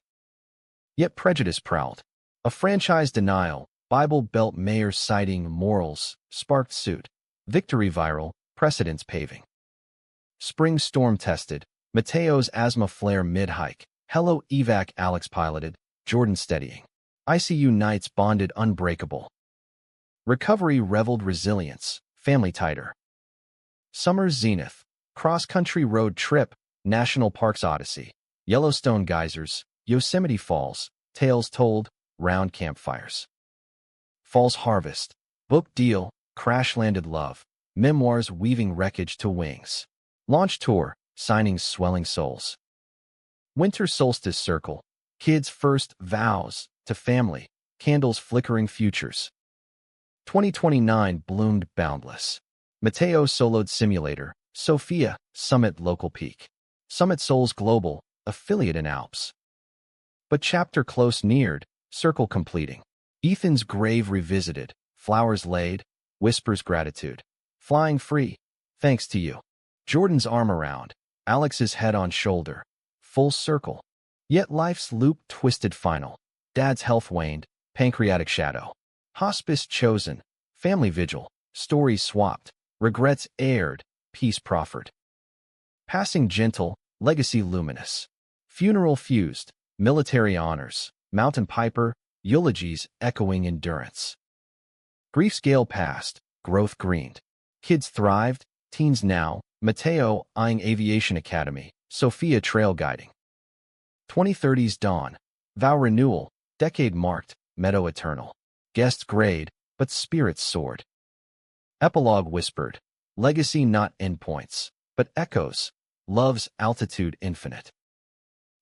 Yet prejudice prowled. A franchise denial. Bible Belt mayor citing morals. Sparked suit. Victory viral. Precedents paving. Spring storm tested. Mateo's asthma flare mid-hike. Hello evac Alex piloted. Jordan steadying. ICU nights bonded unbreakable. Recovery reveled resilience, family tighter. Summer's zenith. Cross-country road trip, national parks odyssey. Yellowstone geysers, Yosemite Falls, tales told, round campfires. Fall's harvest. Book deal, crash-landed love. Memoirs weaving wreckage to wings. Launch tour, signings swelling souls. Winter solstice circle. Kids' first vows to family. Candles flickering futures. 2029 bloomed boundless. Mateo soloed simulator. Sophia, Summit local peak. Summit Souls Global, affiliate in Alps. But chapter close neared, circle completing. Ethan's grave revisited, flowers laid, whispers gratitude. Flying free, thanks to you. Jordan's arm around, Alex's head on shoulder. Full circle. Yet life's loop twisted final. Dad's health waned, pancreatic shadow. Hospice chosen, family vigil, stories swapped, regrets aired, peace proffered. Passing gentle, legacy luminous. Funeral fused, military honors, mountain piper, eulogies echoing endurance. Grief's gale passed, growth greened. Kids thrived, teens now, Mateo eyeing aviation academy, Sophia trail guiding. 2030's dawn, vow renewal, decade marked, meadow eternal. Guests grade, but spirits soared. Epilogue whispered, legacy not endpoints, but echoes, love's altitude infinite.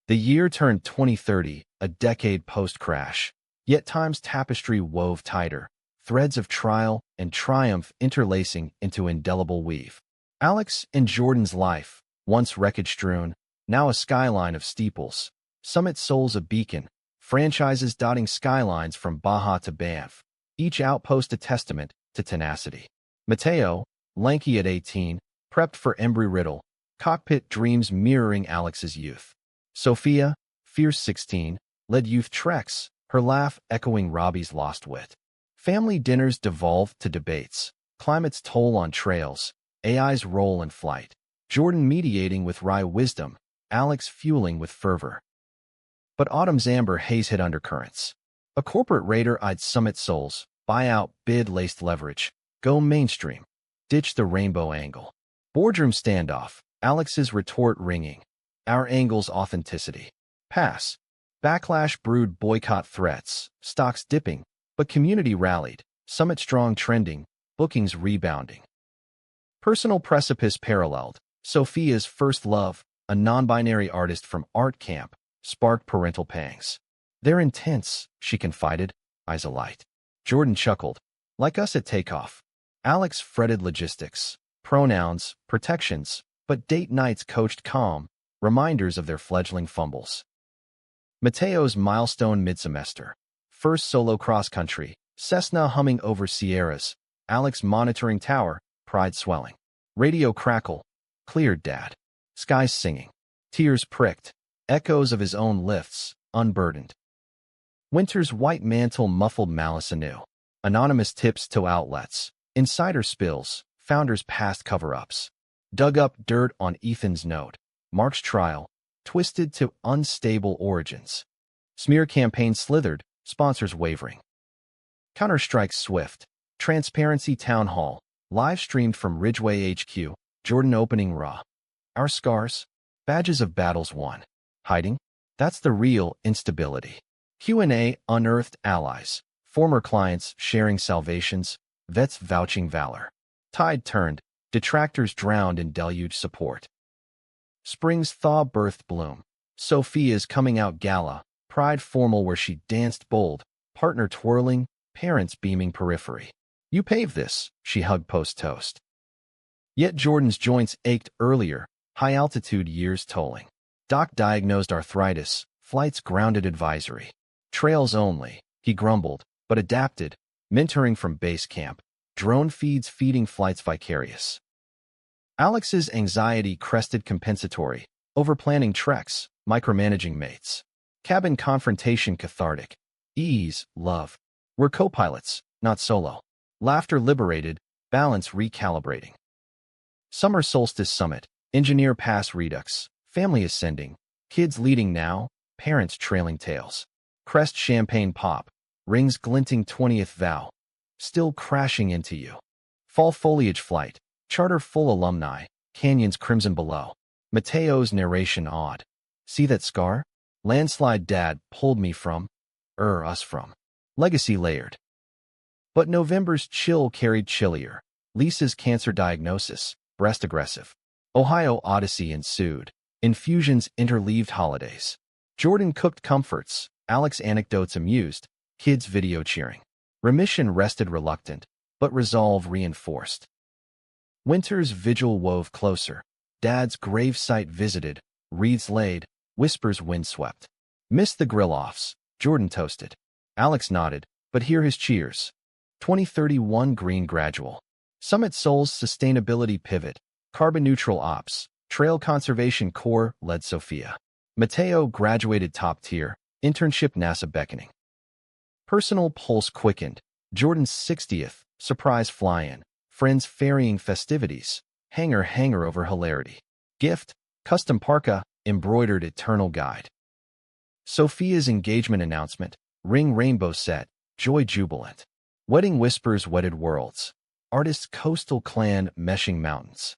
The year turned 2030, a decade post-crash, yet time's tapestry wove tighter, threads of trial and triumph interlacing into indelible weave. Alex and Jordan's life, once wreckage-strewn, now a skyline of steeples. Summit Souls a beacon, franchises dotting skylines from Baja to Banff, each outpost a testament to tenacity. Mateo, lanky at 18, prepped for Embry-Riddle, cockpit dreams mirroring Alex's youth. Sophia, fierce 16, led youth treks, her laugh echoing Robbie's lost wit. Family dinners devolved to debates, climate's toll on trails, AI's role in flight. Jordan mediating with wry wisdom, Alex fueling with fervor. But autumn's amber haze hid undercurrents. A corporate raider eyed Summit Souls, buyout bid-laced leverage, go mainstream, ditch the rainbow angle. Boardroom standoff, Alex's retort ringing, our angle's authenticity. Pass. Backlash brewed boycott threats, stocks dipping, but community rallied, Summit strong trending, bookings rebounding. Personal precipice paralleled, Sophia's first love, a non-binary artist from art camp, sparked parental pangs. They're intense, she confided, eyes alight. Jordan chuckled. Like us at takeoff. Alex fretted logistics, pronouns, protections, but date nights coached calm, reminders of their fledgling fumbles. Mateo's milestone mid-semester. First solo cross-country, Cessna humming over Sierras, Alex monitoring tower, pride swelling. Radio crackle, cleared dad. Skies singing. Tears pricked, echoes of his own lifts, unburdened. Winter's white mantle muffled malice anew. Anonymous tips to outlets, insider spills, founders' past cover-ups. Dug up dirt on Ethan's note. Mark's trial, twisted to unstable origins. Smear campaign slithered, sponsors wavering. Counterstrike swift. Transparency town hall, live-streamed from Ridgeway HQ, Jordan opening raw. Our scars? Badges of battles won. Hiding? That's the real instability. Q&A unearthed allies, former clients sharing salvations, vets vouching valor. Tide turned, detractors drowned in deluge support. Spring's thaw birthed bloom. Sophia's coming out gala, pride formal where she danced bold, partner twirling, parents beaming periphery. You paved this, she hugged post-toast. Yet Jordan's joints ached earlier, high-altitude years tolling. Doc diagnosed arthritis, flights grounded advisory. Trails only, he grumbled, but adapted, mentoring from base camp. Drone feeds feeding flights vicarious. Alex's anxiety crested compensatory, overplanning treks, micromanaging mates. Cabin confrontation cathartic. Ease, love. We're co-pilots, not solo. Laughter liberated, balance recalibrating. Summer solstice summit, engineer pass redux, family ascending, kids leading now, parents trailing tails. Crest champagne pop. Rings glinting 20th vow. Still crashing into you. Fall foliage flight. Charter full alumni. Canyons crimson below. Mateo's narration odd. See that scar? Landslide dad pulled me from. Us from. Legacy layered. But November's chill carried chillier. Lisa's cancer diagnosis. Breast aggressive. Ohio Odyssey ensued. Infusions interleaved holidays. Jordan cooked comforts. Alex anecdotes amused. Kids video cheering. Remission rested reluctant, but resolve reinforced. Winter's vigil wove closer. Dad's gravesite visited. Wreaths laid. Whispers windswept. Missed the grill-offs. Jordan toasted. Alex nodded, but hear his cheers. 2031 Green Gradual. Summit Soul's Sustainability Pivot. Carbon-neutral ops. Trail Conservation Corps led Sophia. Mateo graduated top tier. Internship NASA beckoning. Personal pulse quickened. Jordan's 60th. Surprise fly-in. Friends ferrying festivities. Hanger over hilarity. Gift. Custom parka. Embroidered eternal guide. Sophia's engagement announcement. Ring rainbow set. Joy jubilant. Wedding whispers wedded worlds. Artist's coastal clan meshing mountains.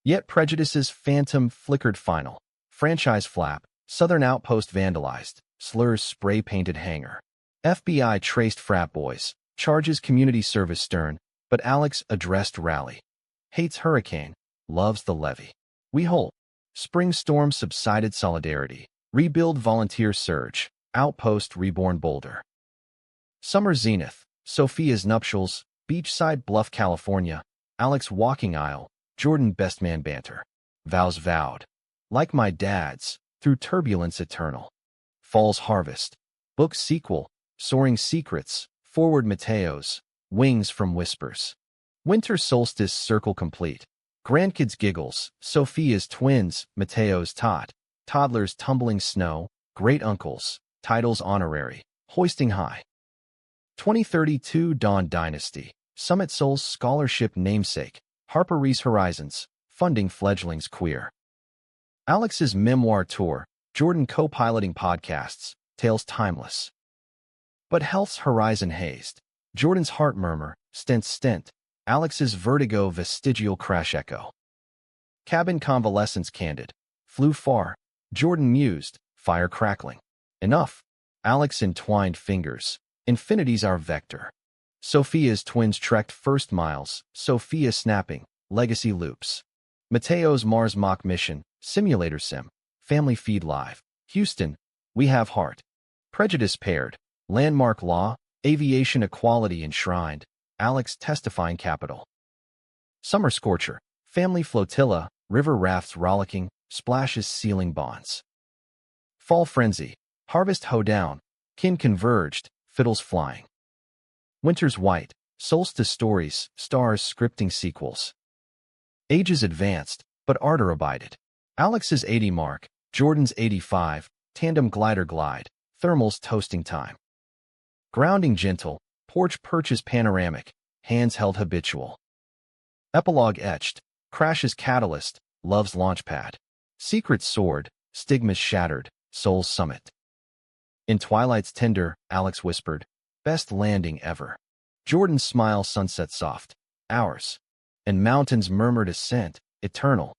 Yet prejudice's phantom flickered final. Franchise flap. Southern outpost vandalized. Slurs spray-painted hangar. FBI traced frat boys. Charges community service stern. But Alex addressed rally. Hates hurricane. Loves the levee. We whole. Spring storm subsided solidarity. Rebuild volunteer surge. Outpost reborn Boulder. Summer zenith. Sophia's nuptials. Beachside Bluff, California. Alex walking aisle. Jordan best man banter. Vows vowed. Like my dad's. Through turbulence eternal. Fall's harvest. Book sequel. Soaring secrets. Forward Mateo's. Wings from whispers. Winter solstice circle complete. Grandkids giggles. Sophia's twins. Mateo's tot. Toddlers tumbling snow. Great uncles. Titles honorary. Hoisting high. 2032 Dawn Dynasty. Summit Soul's scholarship namesake. Harper Rees Horizons. Funding fledglings queer. Alex's memoir tour. Jordan co-piloting podcasts. Tales timeless. But health's horizon hazed. Jordan's heart murmur. Stent. Alex's vertigo vestigial crash echo. Cabin convalescence candid. Flew far. Jordan mused. Fire crackling. Enough. Alex entwined fingers. Infinity's our vector. Sophia's twins trekked first miles. Sophia snapping. Legacy loops. Mateo's Mars mock mission. Simulator sim. Family feed live. Houston. We have heart. Prejudice paired. Landmark law. Aviation equality enshrined. Alex testifying capital. Summer scorcher. Family flotilla. River rafts rollicking. Splashes sealing bonds. Fall frenzy. Harvest hoedown. Kin converged. Fiddles flying. Winter's white. Solstice stories. Stars scripting sequels. Ages advanced, but ardor abided. Alex's 80 mark. Jordan's 85. Tandem glider glide. Thermals toasting time. Grounding gentle. Porch perches panoramic. Hands held habitual. Epilogue etched. Crashes catalyst. Love's launchpad. Secrets soared. Stigmas shattered. Soul's summit. In twilight's tender, Alex whispered, best landing ever. Jordan's smile sunset soft. Ours. And mountains murmured ascent, eternal.